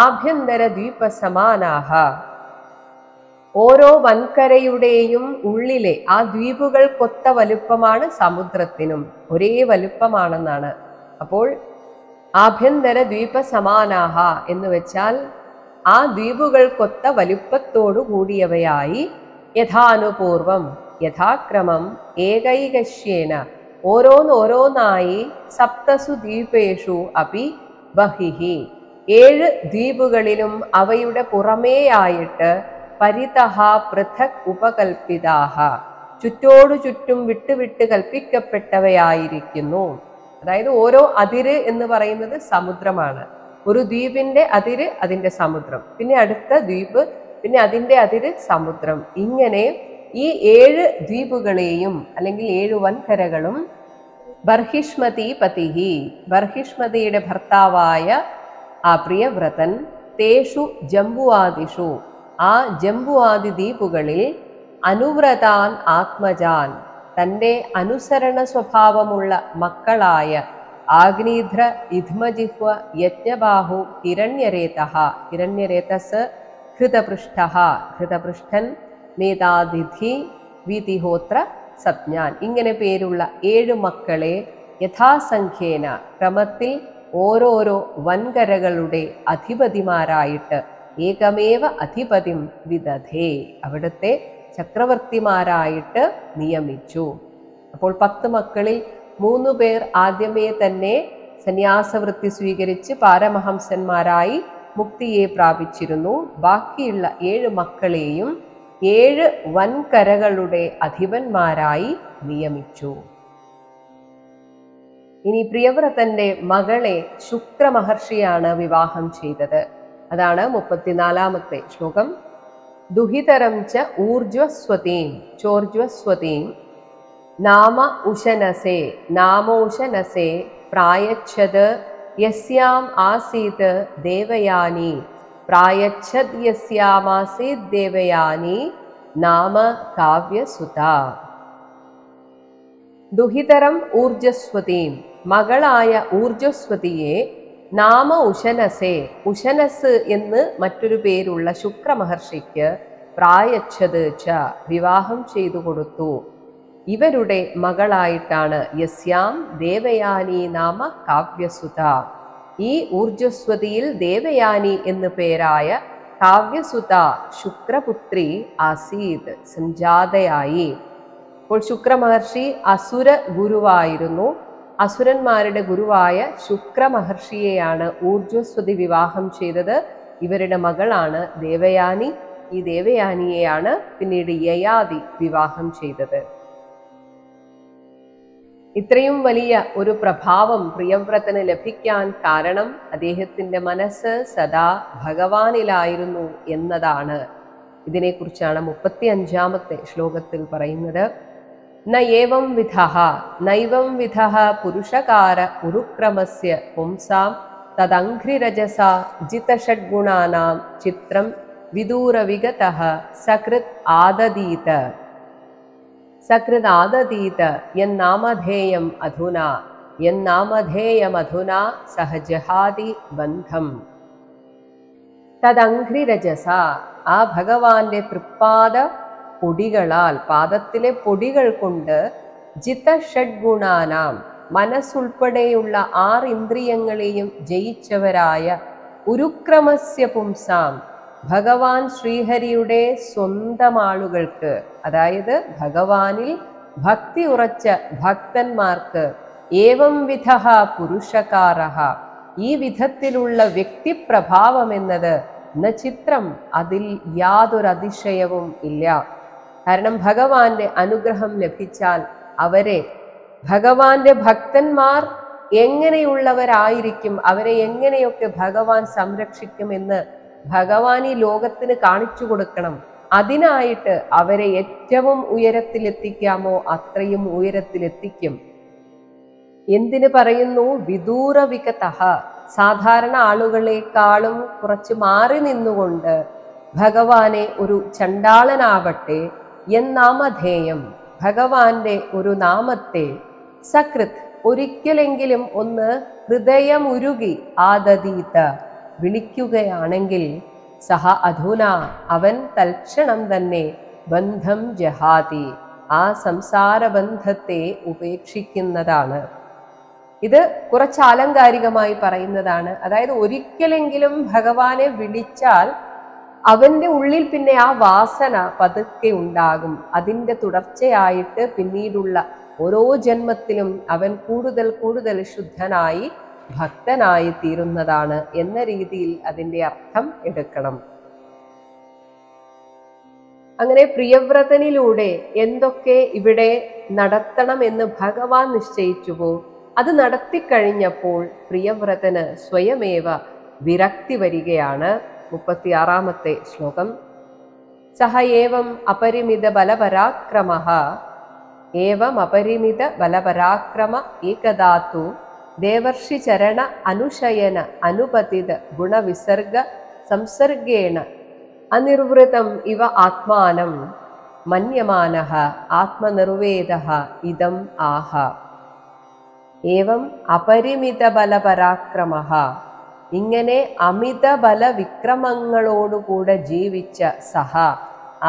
ആഭ്യന്തര ദ്വീപ സമാനാഹ. ഓരോ വൻകരയുടെയും ഉള്ളിലെ ആ ദ്വീപുകൾക്കൊത്ത വലുപ്പമാണ് സമുദ്രത്തിനും, ഒരേ വലുപ്പമാണെന്നാണ്. അപ്പോൾ ആഭ്യന്തര ദ്വീപ സമാനാഹ എന്ന് വെച്ചാൽ ആ ദ്വീപുകൾക്കൊത്ത വലുപ്പത്തോടു കൂടിയവയായി യഥാനുപൂർവം യഥാക്രമം ഏകൈകശ്യേന ഓരോന്നോരോന്നായി സപ്തസു ദ്വീപേഷു അപി ബഹിഹി 7 ദ്വീപുകളിലും അവയുടെ പുറമേയായിട്ട് പരിതഹ പൃഥക് ഉപകൽപ്പിതാഹ ചുറ്റോടു ചുറ്റും വിട്ടുവിട്ട് കൽപ്പിക്കപ്പെട്ടവയായിരിക്കുന്നു. അതായത് ഓരോ അതിര് എന്ന് പറയുന്നത് സമുദ്രമാണ്. ഒരു ദ്വീപിന്റെ അതിര് അതിന്റെ സമുദ്രം, പിന്നെ അടുത്ത ദ്വീപ്, പിന്നെ അതിന്റെ അതിര് സമുദ്രം. ഇങ്ങനെ ഈ 7 ദ്വീപുകളെയും അല്ലെങ്കിൽ 7 വൻകരകളും ബർഹിഷ്മതി പതിഹി ബർഹിഷ്മതിയുടെ ഭർത്താവായ ആ പ്രിയവ്രതൻ തേഷു ജംബുവാദിഷു ആ ജംബുവാദി ദ്വീപുകളിൽ അനുവ്രതാൻ ആത്മജാൻ തൻ്റെ അനുസരണ സ്വഭാവമുള്ള മക്കളായ ആഗ്നീധ്ര ഇധ്മജിഹ്വ യജ്ഞബാഹു ഹിരണ്യരേതഃ ഹിരണ്യരേതസ് ഹൃതപൃഷ്ഠഃ ഹൃതപൃഷ്ഠൻ മേധാതിഥി വിതിഹോത്ര സപ്ഞാൻ ഇങ്ങനെ പേരുള്ള 7 മക്കളെ യഥാസംഖ്യേന ക്രമത്തിൽ ഓരോരോ വൻകരകളുടെ അധിപതിമാരായിട്ട് ഏകമേവ അധിപതിം വിദധേ അവിടുത്തെ ചക്രവർത്തിമാരായിട്ട് നിയമിച്ചു. അപ്പോൾ 10 മക്കളിൽ 3 പേർ ആദ്യമേ തന്നെ സന്യാസവൃത്തി സ്വീകരിച്ച് പാരമഹംസന്മാരായി മുക്തിയെ പ്രാപിച്ചിരുന്നു. ബാക്കിയുള്ള 7 മക്കളെയും 7 വൻകരകളുടെ അധിപന്മാരായി നിയമിച്ചു. ഇനി പ്രിയവ്രതന്റെ മകളെ ശുക്രമഹർഷിയാണ് വിവാഹം ചെയ്തത്. അതാണ് 34-ാമത്തെ ശ്ലോകം. ദുഹിതരം ച ഊർജ്വസ്വതീം ചോർജ്വസ്വതീം നാമ ഉശനസേ നാമോശനസേ പ്രായച്ഛത് യസ്യാം ആസീത് ദേവയാനി പ്രായച്ഛത് യസ്യാമാസീത് ദേവയാനി നാമ കാവ്യസുത. ദുഹിതരം ഊർജ്ജസ്വതീം മകളായ ഊർജ്ജസ്വതിയെ നാമ ഉശനസേ ഉശനസ് എന്ന് മറ്റൊരു പേരുള്ള ശുക്രമഹർഷിക്ക് പ്രായച്ഛത് ച വിവാഹം ചെയ്തു കൊടുത്തു. ഇവരുടെ മകളായിട്ടാണ് യസ്യാം ദേവയാനി നാമ കാവ്യസുത ഈ ഊർജ്ജസ്വതിയിൽ ദേവയാനി എന്നു പേരായ കാവ്യസുത ശുക്രപുത്രി ആസീത് സംജാതയായി. അപ്പോൾ ശുക്രമഹർഷി അസുര ഗുരുവായിരുന്നു. അസുരന്മാരുടെ ഗുരുവായ ശുക്രമഹർഷിയെയാണ് ഊർജ്ജസ്വതി വിവാഹം ചെയ്തത്. ഇവരുടെ മകളാണ് ദേവയാനി. ഈ ദേവയാനിയെയാണ് പിന്നീട് യയാതി വിവാഹം ചെയ്തത്. ഇത്രയും വലിയ ഒരു പ്രഭാവം പ്രിയവ്രതന് ലഭിക്കാൻ കാരണം അദ്ദേഹത്തിൻ്റെ മനസ്സ് സദാ ഭഗവാനിലായിരുന്നു എന്നതാണ്. ഇതിനെക്കുറിച്ചാണ് 35-ാമത്തെ ശ്ലോകത്തിൽ പറയുന്നത്. നൈവം വിധഃ പുരുഷകാര ഉരുക്രമസ്യ പുംസാം തദംഘ്രിരജസ ജിതഷഡ്ഗുണാനാം ചിത്രം വിദൂരവിഗതഃ സകൃത് ആദദീത എന്നാമധേയം അധുനാ യന്നാമധേയമധുനാ സഹ ജഹാതി ബന്ധം. തദംഘ്രിരജസ, ആ ഭഗവാന്റെ തൃപ്പാദ പൊടികളാൽ, പാദത്തിലെ പൊടികൾ കൊണ്ട്, ജിത ഷഡ്ഗുണാനാം, മനസ്സുൾപ്പെടെയുള്ള 6 ഇന്ദ്രിയങ്ങളെയും ജയിച്ചവരായ ഉരുക്രമസ്യ പുംസാം, ഭഗവാൻ ശ്രീഹരിയുടെ സ്വന്തം ആളുകൾക്ക്, അതായത് ഭഗവാനിൽ ഭക്തി ഉറച്ച ഭക്തന്മാർക്ക്, ഏവം വിധഃ പുരുഷകാരഃ, ഈ വിധത്തിലുള്ള വ്യക്തിപ്രഭാവം എന്നത് ന ചിത്രം, അതിൽ യാതൊരു അതിശയവും ഇല്ല. കാരണം ഭഗവാന്റെ അനുഗ്രഹം ലഭിച്ചാൽ അവരെ, ഭഗവാന്റെ ഭക്തന്മാർ എങ്ങനെയുള്ളവരായിരിക്കും, അവരെ എങ്ങനെയൊക്കെ ഭഗവാൻ സംരക്ഷിക്കുമെന്ന് ഭഗവാൻ ഈ ലോകത്തിന് കാണിച്ചു കൊടുക്കണം. അതിനായിട്ട് അവരെ ഏറ്റവും ഉയരത്തിലെത്തിക്കാമോ അത്രയും ഉയരത്തിലെത്തിക്കും. എന്തിനു പറയുന്നു? വിദൂര വികതഃ, സാധാരണ ആളുകളെക്കാളും കുറച്ച് മാറി നിന്നുകൊണ്ട് ഭഗവാനെ ഒരു ചണ്ടാളനാവട്ടെ, എന്നാമധേയം, ഭഗവാന്റെ ഒരു നാമത്തെ, സകൃത്, ഒരിക്കലെങ്കിലും ഒന്ന് ഹൃദയമുരുകി, ആദദീത, വിളിക്കുകയാണെങ്കിൽ, സഹ അധുന, അവൻ തൽക്ഷണം തന്നെ, ബന്ധം ജഹാതി, ആ സംസാരബന്ധത്തെ ഉപേക്ഷിക്കുന്നതാണ്. ഇത് കുറച്ച് ആലങ്കാരികമായി പറയുന്നതാണ്. അതായത് ഒരിക്കലെങ്കിലും ഭഗവാനെ വിളിച്ചാൽ അവന്റെ ഉള്ളിൽ പിന്നെ ആ വാസന പതുക്കെ ഉണ്ടാകും. അതിൻ്റെ തുടർച്ചയായിട്ട് പിന്നീടുള്ള ഓരോ ജന്മത്തിലും അവൻ കൂടുതൽ കൂടുതൽ ശുദ്ധനായി ഭക്തനായി തീരുന്നതാണ് എന്ന രീതിയിൽ അതിൻ്റെ അർത്ഥം എടുക്കണം. അങ്ങനെ പ്രിയവ്രതനിലൂടെ എന്തൊക്കെ ഇവിടെ നടത്തണം എന്ന് ഭഗവാൻ നിശ്ചയിച്ചുവോ അത് നടത്തിക്കഴിഞ്ഞപ്പോൾ പ്രിയവ്രതന് സ്വയമേവ വിരക്തി വരികയാണ്. 36-ാമത്തെ ശ്ലോകം. സഹ ഏവം അപരിമിത ബലപരാക്രമഃ, ഏവം അപരിമിത ബലപരാക്രമ ഏകദാതു ദേവർഷി ചരണ അനുശയന അനുപതിത ഗുണവിസർഗ സംസർഗേണ അനിർവൃതം ഇവ ആത്മാനം മന്യമാനഃ ആത്മനിർവേദഃ ഇദം ആഹ. ഏവം അപരിമിത ബലപരാക്രമഃ, ഇങ്ങനെ അമിത ബലവിക്രമങ്ങളോടുകൂടെ ജീവിച്ച സഹ,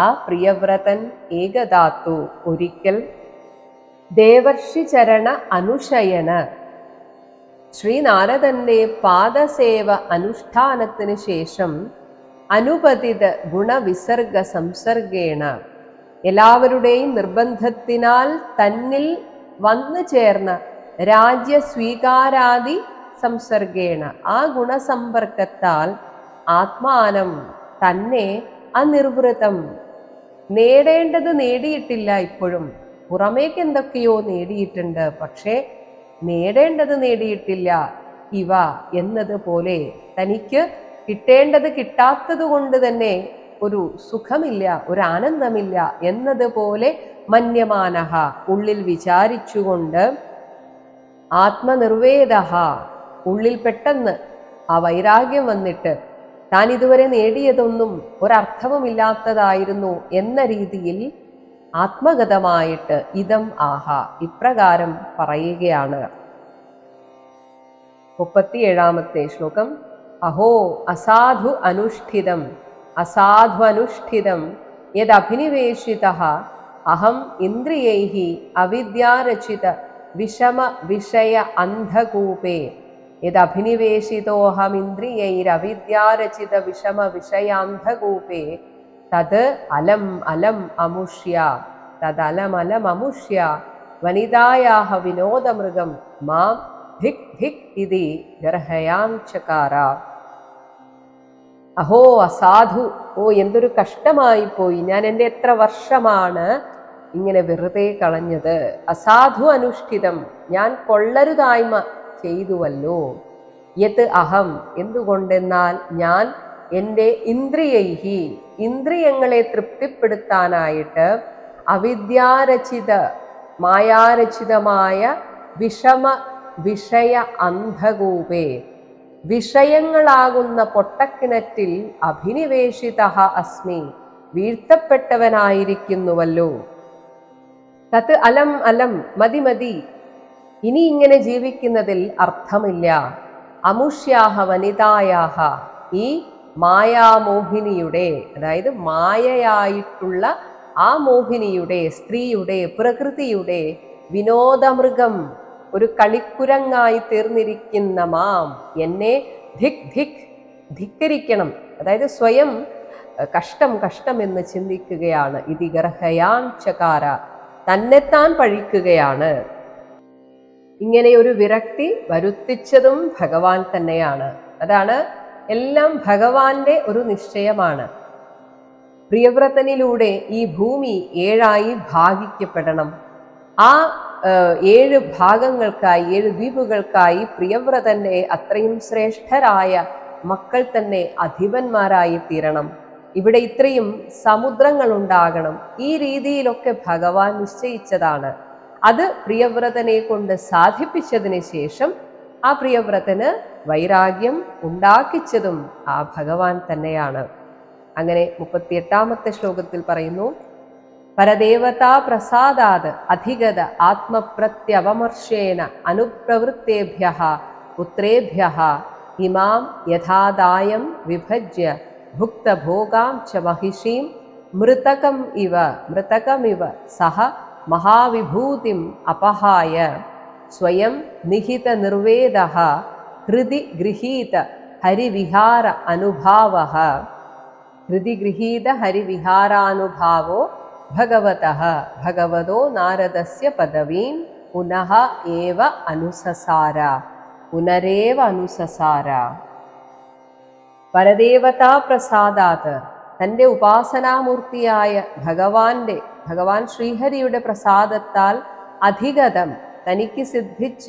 ആ പ്രിയവ്രതൻ, ഏകദാതു, ഒരിക്കൽ, ദേവർഷി ചരണ അനുശയന, ശ്രീനാരദന്റെ പാദസേവ അനുഷ്ഠാനത്തിന് ശേഷം, അനുപതിത ഗുണവിസർഗ സംസർഗേണ, എല്ലാവരുടെയും നിർബന്ധത്തിനാൽ തന്നിൽ വന്നു ചേർന്ന രാജ്യസ്വീകാരാദി സംസർഗേണ, ആ ഗുണസമ്പർക്കത്താൽ, ആത്മാനം, തന്നെ, അനിർവൃതം, നേടേണ്ടത് നേടിയിട്ടില്ല. ഇപ്പോഴും പുറമേക്ക് എന്തൊക്കെയോ നേടിയിട്ടുണ്ട്, പക്ഷേ നേടേണ്ടത് നേടിയിട്ടില്ല. ഇവ എന്നതുപോലെ തനിക്ക് കിട്ടേണ്ടത് കിട്ടാത്തത് കൊണ്ട് തന്നെ ഒരു സുഖമില്ല, ഒരു ആനന്ദമില്ല എന്നതുപോലെ മന്യമാനഃ, ഉള്ളിൽ വിചാരിച്ചുകൊണ്ട്, ആത്മനിർവേദഃ, ഉള്ളിൽ പെട്ടെന്ന് ആ വൈരാഗ്യം വന്നിട്ട് താൻ ഇതുവരെ നേടിയതൊന്നും ഒരർത്ഥവുമില്ലാത്തതായിരുന്നു എന്ന രീതിയിൽ ആത്മഗതമായിട്ട് ഇദം ആഹ, ഇപ്രകാരം പറയുകയാണ്. 37-ാമത്തെ ശ്ലോകം. അഹോ അസാധു അനുഷ്ഠിതം, അസാധു അനുഷ്ഠിതം യദഭിനിവേശിതഃ അഹം ഇന്ദ്രിയൈഃ അവിദ്യാരചിത വിഷമ വിഷയ അന്ധകൂപേ, യദഭിനിവേശിതോഹമിന്ദ്രിയൈരവിദ്യാരചിത വിഷമ വിഷയാന്ധകൂപേ, തത് അലം അലം അമുഷ്യ, തദലമലം അമുഷ്യ വനിതായാഹ വിനോദമൃഗം മാം ധിക് ധിക് ഇതി ഗർഹയാം ചകാര. അഹോ അസാധു, ഓ എന്തൊരു കഷ്ടമായി പോയി, ഞാൻ എൻ്റെ എത്ര വർഷമാണ് ഇങ്ങനെ വെറുതെ കളഞ്ഞത്. അസാധു അനുഷ്ഠിതം, ഞാൻ കൊള്ളരുതായ്മ ചെയ്തുവല്ലോ. യത് അഹം, എന്തുകൊണ്ടെന്നാൽ ഞാൻ എൻ്റെ ഇന്ദ്രിയൈഹി, ഇന്ദ്രിയങ്ങളെ തൃപ്തിപ്പെടുത്താനായിട്ട്, അവിദ്യാരചിത, മായാരചിതമായ വിഷമ വിഷയ അന്ധകൂപേ, വിഷയങ്ങളാകുന്ന പൊട്ടക്കിണറ്റിൽ അഭിനിവേശിതഃ അസ്മി, വീഴ്ത്തപ്പെട്ടവനായിരിക്കുന്നുവല്ലോ. തത് അലം അലം, മതി മതി, ഇനി ഇങ്ങനെ ജീവിക്കുന്നതിൽ അർത്ഥമില്ല. അമുഷ്യാഹ വനിതായാഹ, ഈ മായാമോഹിനിയുടെ, അതായത് മായയായിട്ടുള്ള ആ മോഹിനിയുടെ, സ്ത്രീയുടെ, പ്രകൃതിയുടെ വിനോദമൃഗം, ഒരു കളിക്കുരങ്ങായി തീർന്നിരിക്കുന്ന മാം, എന്നെ ധിക് ധിക്, ധിക്കരിക്കണം. അതായത് സ്വയം കഷ്ടം കഷ്ടം എന്ന് ചിന്തിക്കുകയാണ്. ഇതി ഗർഹയാൻ ചകാര, തന്നെത്താൻ പഴിക്കുകയാണ്. ഇങ്ങനെ ഒരു വിരക്തി വരുത്തിച്ചതും ഭഗവാൻ തന്നെയാണ്. അതാണ് എല്ലാം ഭഗവാന്റെ ഒരു നിശ്ചയമാണ്. പ്രിയവ്രതനിലൂടെ ഈ ഭൂമി 7ആയി ഭാഗിക്കപ്പെടണം. ആ 7 ഭാഗങ്ങൾക്കായി, 7 ദ്വീപുകൾക്കായി പ്രിയവ്രതന്റെ അത്രയും ശ്രേഷ്ഠരായ മക്കൾ തന്നെ അധിപന്മാരായി തീരണം. ഇവിടെ ഇത്രയും സമുദ്രങ്ങൾ ഉണ്ടാകണം. ഈ രീതിയിലൊക്കെ ഭഗവാൻ നിശ്ചയിച്ചതാണ്. അത് പ്രിയവ്രതനെ കൊണ്ട് സാധിപ്പിച്ചതിന് ശേഷം ആ പ്രിയവ്രതന് വൈരാഗ്യം ഉണ്ടാക്കിച്ചതും ആ ഭഗവാൻ തന്നെയാണ്. അങ്ങനെ 38ാമത്തെ ശ്ലോകത്തിൽ പറയുന്നു, പരദേവതാ പ്രസാദാത് അധിഗത ആത്മപ്രത്യവമർശേന അനുപ്രവൃത്തേഭ്യഃ പുത്രേഭ്യഃ ഇമാം യഥാദായം വിഭജ്യ ഭുക്തഭോഗാം ച മഹിഷീം മൃതകമിവ സഹ മഹാവിഭൂതിം അപഹായ സ്വയം നിഹിത നിർവേദഃ ഹൃദി ഗൃഹീത ഹരിവിഹാര അനുഭാവഃ. ഹൃദി ഗൃഹീത ഹരിവിഹാരാനുഭാവോ ഭഗവതോ നാരദസ്യ പദവീം പുനരേവ അനുസസാര. പരദേവതാ പ്രസാദാത്, തൻ്റെ ഉപാസനാമൂർത്തിയായ ഭഗവാൻ ശ്രീഹരിയുടെ പ്രസാദത്താൽ അധിഗതം, തനിക്ക് സിദ്ധിച്ച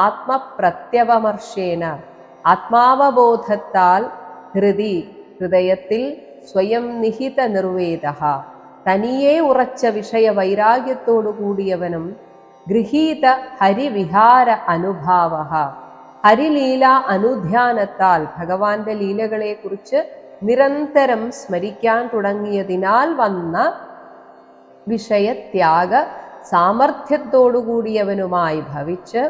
ആത്മപ്രത്യവമർശേന, ആത്മാവബോധത്താൽ ഹൃദയത്തിൽ സ്വയം നിഹിത നിർവേദഃ, തനിയെ ഉറച്ച വിഷയ വൈരാഗ്യത്തോടു കൂടിയവനും ഗൃഹീത ഹരിവിഹാര അനുഭാവഃ, ഹരിലീല അനുധ്യാനത്താൽ ഭഗവാന്റെ ലീലകളെ കുറിച്ച് നിരന്തരം സ്മരിക്കാൻ തുടങ്ങിയതിനാൽ വന്ന വിഷയത്യാഗ സാമർഥ്യത്തോടുകൂടിയവനുമായി ഭവിച്ച്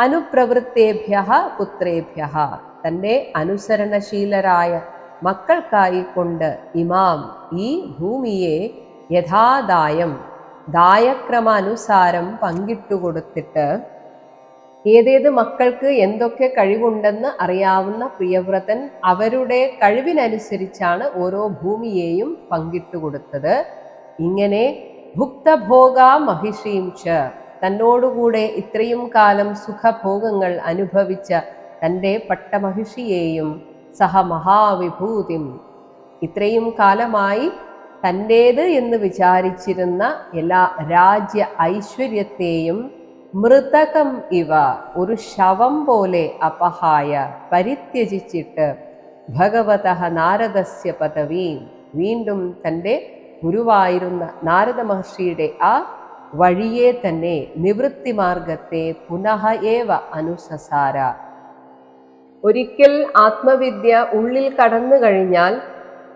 അനുപ്രവൃത്തേഭ്യഃ പുത്രേഭ്യഃ, തൻ്റെ അനുസരണശീലരായ മക്കൾക്കായി കൊണ്ട് ഇമാം, ഈ ഭൂമിയെ യഥാദായം, ദായക്രമാനുസാരം പങ്കിട്ടുകൊടുത്തിട്ട്, ഏതേത് മക്കൾക്ക് എന്തൊക്കെ കഴിവുണ്ടെന്ന് അറിയാവുന്ന പ്രിയവ്രതൻ അവരുടെ കഴിവിനനുസരിച്ചാണ് ഓരോ ഭൂമിയെയും പങ്കിട്ടുകൊടുത്തത്. ഇങ്ങനെ ഭുക്തഭോഗ മഹിഷീം ച, തന്നോടുകൂടെ ഇത്രയും കാലം സുഖഭോഗങ്ങൾ അനുഭവിച്ച തൻ്റെ പട്ടമഹിഷിയെയും സഹ മഹാവിഭൂതിം, ഇത്രയും കാലമായി തൻ്റേത് എന്ന് വിചാരിച്ചിരുന്ന എല്ലാ രാജ്യ ഐശ്വര്യത്തെയും മൃതകം ഇവ, ഒരു ശവം പോലെ അപഹായ, പരിത്യജിച്ചിട്ട് ഭഗവതഃ നാരദസ്യ പദവീം, വീണ്ടും തൻ്റെ ഗുരുവായിരുന്ന നാരദ മഹർഷിയുടെ ആ വഴിയെ തന്നെ, നിവൃത്തി മാർഗത്തെ പുനഃ ഏവ അനുസസാര. ഒരിക്കൽ ആത്മവിദ്യ ഉള്ളിൽ കടന്നു കഴിഞ്ഞാൽ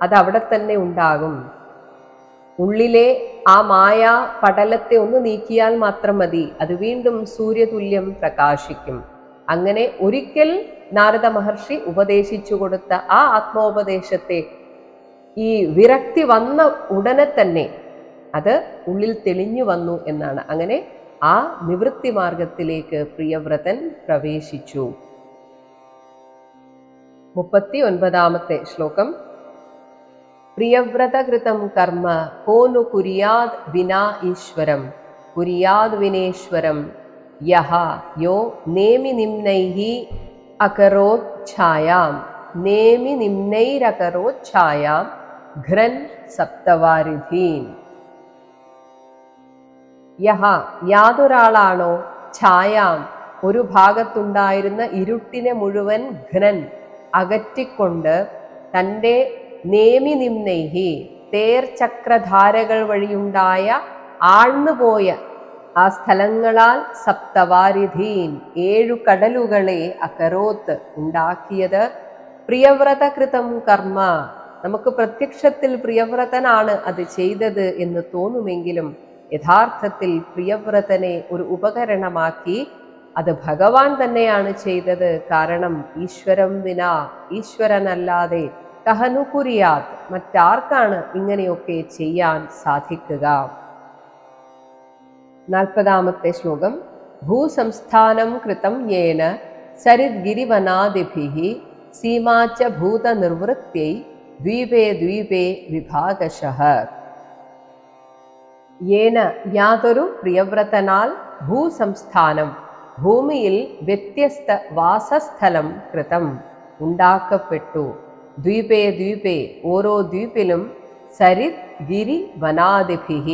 അത് അവിടെ തന്നെ ഉണ്ടാകും. ഉള്ളിലെ ആ മായാ പടലത്തെ ഒന്ന് നീക്കിയാൽ മാത്രം മതി, അത് വീണ്ടും സൂര്യതുല്യം പ്രകാശിക്കും. അങ്ങനെ ഒരിക്കൽ നാരദ മഹർഷി ഉപദേശിച്ചു കൊടുത്ത ആ ആത്മോപദേശത്തെ ഈ വിരക്തി വന്ന ഉടനെ തന്നെ അത് ഉള്ളിൽ തെളിഞ്ഞു വന്നു എന്നാണ്. അങ്ങനെ ആ നിവൃത്തി മാർഗത്തിലേക്ക് പ്രിയവ്രതൻ പ്രവേശിച്ചു. 39ാമത്തെ ശ്ലോകം. പ്രിയവ്രതകൃതം കർമ്മ കോനു കുര്യാദ് വിനാ ഈശ്വരം, കുര്യാദ് വിനേശ്വരം യോ നേമി നിമ്നൈഹി അകരോച്ഛായാം, നേമി നിമ്നൈരകരോച്ഛായാം ഘ്രൻ സപ്തവാരിധീൻ. യാതൊരാളാണോ ഛായാം, ഒരു ഭാഗത്തുണ്ടായിരുന്ന ഇരുട്ടിനെ മുഴുവൻ ഘ്നൻ അകറ്റിക്കൊണ്ട് തൻ്റെ നേമി നിമ്നൈഹി, തേർചക്രധാരകൾ വഴിയുണ്ടായ ആഴ്ന്നുപോയ ആ സ്ഥലങ്ങളാൽ സപ്തവാരിധീൻ, 7 കടലുകളെ അകരോത്ത് ഉണ്ടാക്കിയത്. പ്രിയവ്രതകൃതം കർമ്മ, നമുക്ക് പ്രത്യക്ഷത്തിൽ പ്രിയവ്രതനാണ് അത് ചെയ്തത് എന്ന് തോന്നുമെങ്കിലും യഥാർത്ഥത്തിൽ പ്രിയവ്രതനെ ഒരു ഉപകരണമാക്കി അത് ഭഗവാൻ തന്നെയാണ് ചെയ്തത്. കാരണം ഈശ്വരം വിനാ, ഈശ്വരനല്ലാതെ കഹനുകുരിയാത്, മറ്റാർക്കാണ് ഇങ്ങനെയൊക്കെ ചെയ്യാൻ സാധിക്കുക? 40-ാമത്തെ ശ്ലോകം. ഭൂസംസ്ഥാനം കൃതം യേന സരിദ്ഗിരിവനാദിഭിഃ സീമാച്ച ഭൂതനിർവൃത്यै ദ്വീപേ ദ്വീപേ വിഭാഗശഃ. യേന, യാതൊരു പ്രിയവ്രതനാൽ, ഭൂസംസ്ഥാനം, ഭൂമിയിൽ വ്യത്യസ്ത വാസസ്ഥലം, കൃതം, ഉണ്ടാക്കപ്പെട്ടു, ദ്വീപേ ദ്വീപേ, ഓരോ ദ്വീപിലും, സരിത് ഗിരി വനാദിഭിഃ,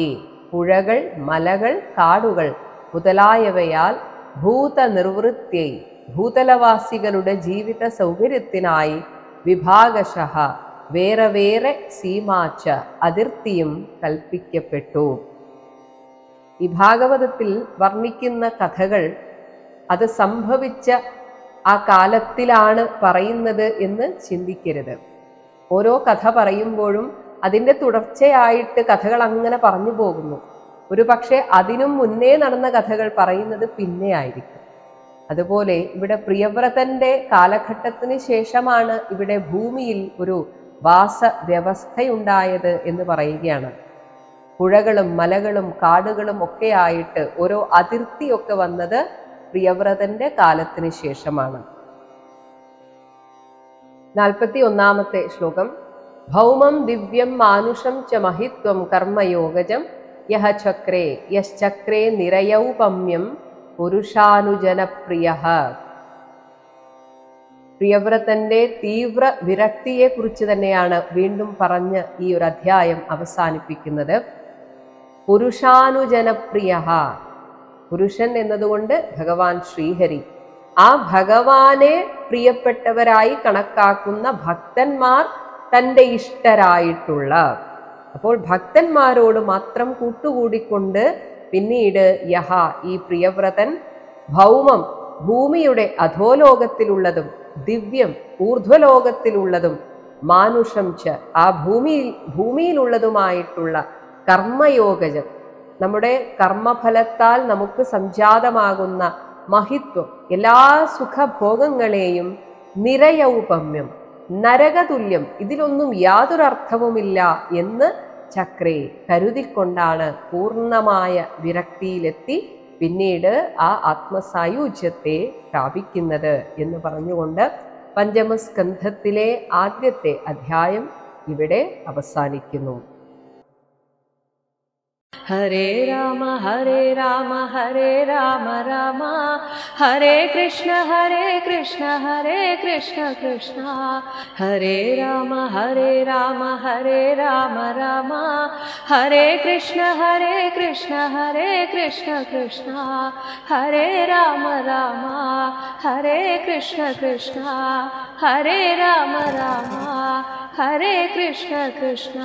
പുഴകൾ, മലകൾ, കാടുകൾ മുതലായവയാൽ, ഭൂതനിർവൃത്यै, ഭൂതലവാസികളുടെ ജീവിത സൗകര്യത്തിനായി, വിഭാഗശഃ, വേറെ വേറെ, സീമാച്ച, അതിർത്തിയും കൽപ്പിക്കപ്പെട്ടു. ഈ ഭാഗവതത്തിൽ വർണ്ണിക്കുന്ന കഥകൾ അത് സംഭവിച്ച ആ കാലത്തിലാണ് പറയുന്നത് എന്ന് ചിന്തിക്കരുത്. ഓരോ കഥ പറയുമ്പോഴും അതിൻ്റെ തുടർച്ചയായിട്ട് കഥകൾ അങ്ങനെ പറഞ്ഞു പോകുന്നു. ഒരു പക്ഷേ അതിനും മുന്നേ നടന്ന കഥകൾ പറയുന്നത് പിന്നെ ആയിരിക്കും. അതുപോലെ ഇവിടെ പ്രിയവ്രതന്റെ കാലഘട്ടത്തിന് ശേഷമാണ് ഇവിടെ ഭൂമിയിൽ ഒരു വാസ വ്യവസ്ഥയുണ്ടായത് എന്ന് പറയുകയാണ്. പുഴകളും മലകളും കാടുകളും ഒക്കെ ആയിട്ട് ഓരോ അതിർത്തിയൊക്കെ വന്നത് പ്രിയവ്രതന്റെ കാലത്തിന് ശേഷമാണ്. 41-ാമത്തെ ശ്ലോകം. ഭൗമം ദിവ്യം മാനുഷം ച മഹിത്വം കർമ്മയോഗജം യഹ ചക്രേ യശ്ചക്രേ നിരയൗപമ്യം പുരുഷാനുജനപ്രിയഃ. പ്രിയവ്രതന്റെ തീവ്ര വിരക്തിയെ കുറിച്ച് തന്നെയാണ് വീണ്ടും പറഞ്ഞ് ഈ ഒരു അധ്യായം അവസാനിപ്പിക്കുന്നത്. പുരുഷാനുജനപ്രിയഃ, പുരുഷൻ എന്നതുകൊണ്ട് ഭഗവാൻ ശ്രീഹരി, ആ ഭഗവാനെ പ്രിയപ്പെട്ടവരായി കണക്കാക്കുന്ന ഭക്തന്മാർ തൻ്റെ ഇഷ്ടരായിട്ടുള്ള, അപ്പോൾ ഭക്തന്മാരോട് മാത്രം കൂട്ടുകൂടിക്കൊണ്ട് പിന്നീട് യഹ, ഈ പ്രിയവ്രതൻ, ഭൗമം, ഭൂമിയുടെ അധോലോകത്തിലുള്ളതും ദിവ്യം, ഊർധ്വലോകത്തിലുള്ളതും, മാനുഷം ച, ആ ഭൂമിയിലുള്ളതുമായിട്ടുള്ള കർമ്മയോഗജം, നമ്മുടെ കർമ്മഫലത്താൽ നമുക്ക് സംജാതമാകുന്ന മഹിത്വം, എല്ലാ സുഖഭോഗങ്ങളെയും, നിരയൗപമ്യം, നരകതുല്യം, ഇതിലൊന്നും യാതൊരു അർത്ഥവുമില്ല എന്ന് ചക്രേ, കരുതിക്കൊണ്ടാണ് പൂർണ്ണമായ വിരക്തിയിലെത്തി പിന്നീട് ആ ആത്മസായുജ്യത്തെ പ്രാപിക്കുന്നത് എന്ന് പറഞ്ഞുകൊണ്ട് പഞ്ചമസ്കന്ധത്തിലെ ആദ്യത്തെ അധ്യായം ഇവിടെ അവസാനിക്കുന്നു. ഹരേ രാമ ഹരേ രാമ ഹരേ രാമ രാമ ഹരേ കൃഷ്ണ ഹരേ കൃഷ്ണ കൃഷ്ണ ഹരേ രാമ ഹരേ രാമ ഹരേ രാമ രാമ ഹരേ കൃഷ്ണ കൃഷ്ണ ഹരേ രാമ രാമ ഹരേ കൃഷ്ണ കൃഷ്ണ ഹരേ രാമ രാമ ഹരേ കൃഷ്ണ കൃഷ്ണ.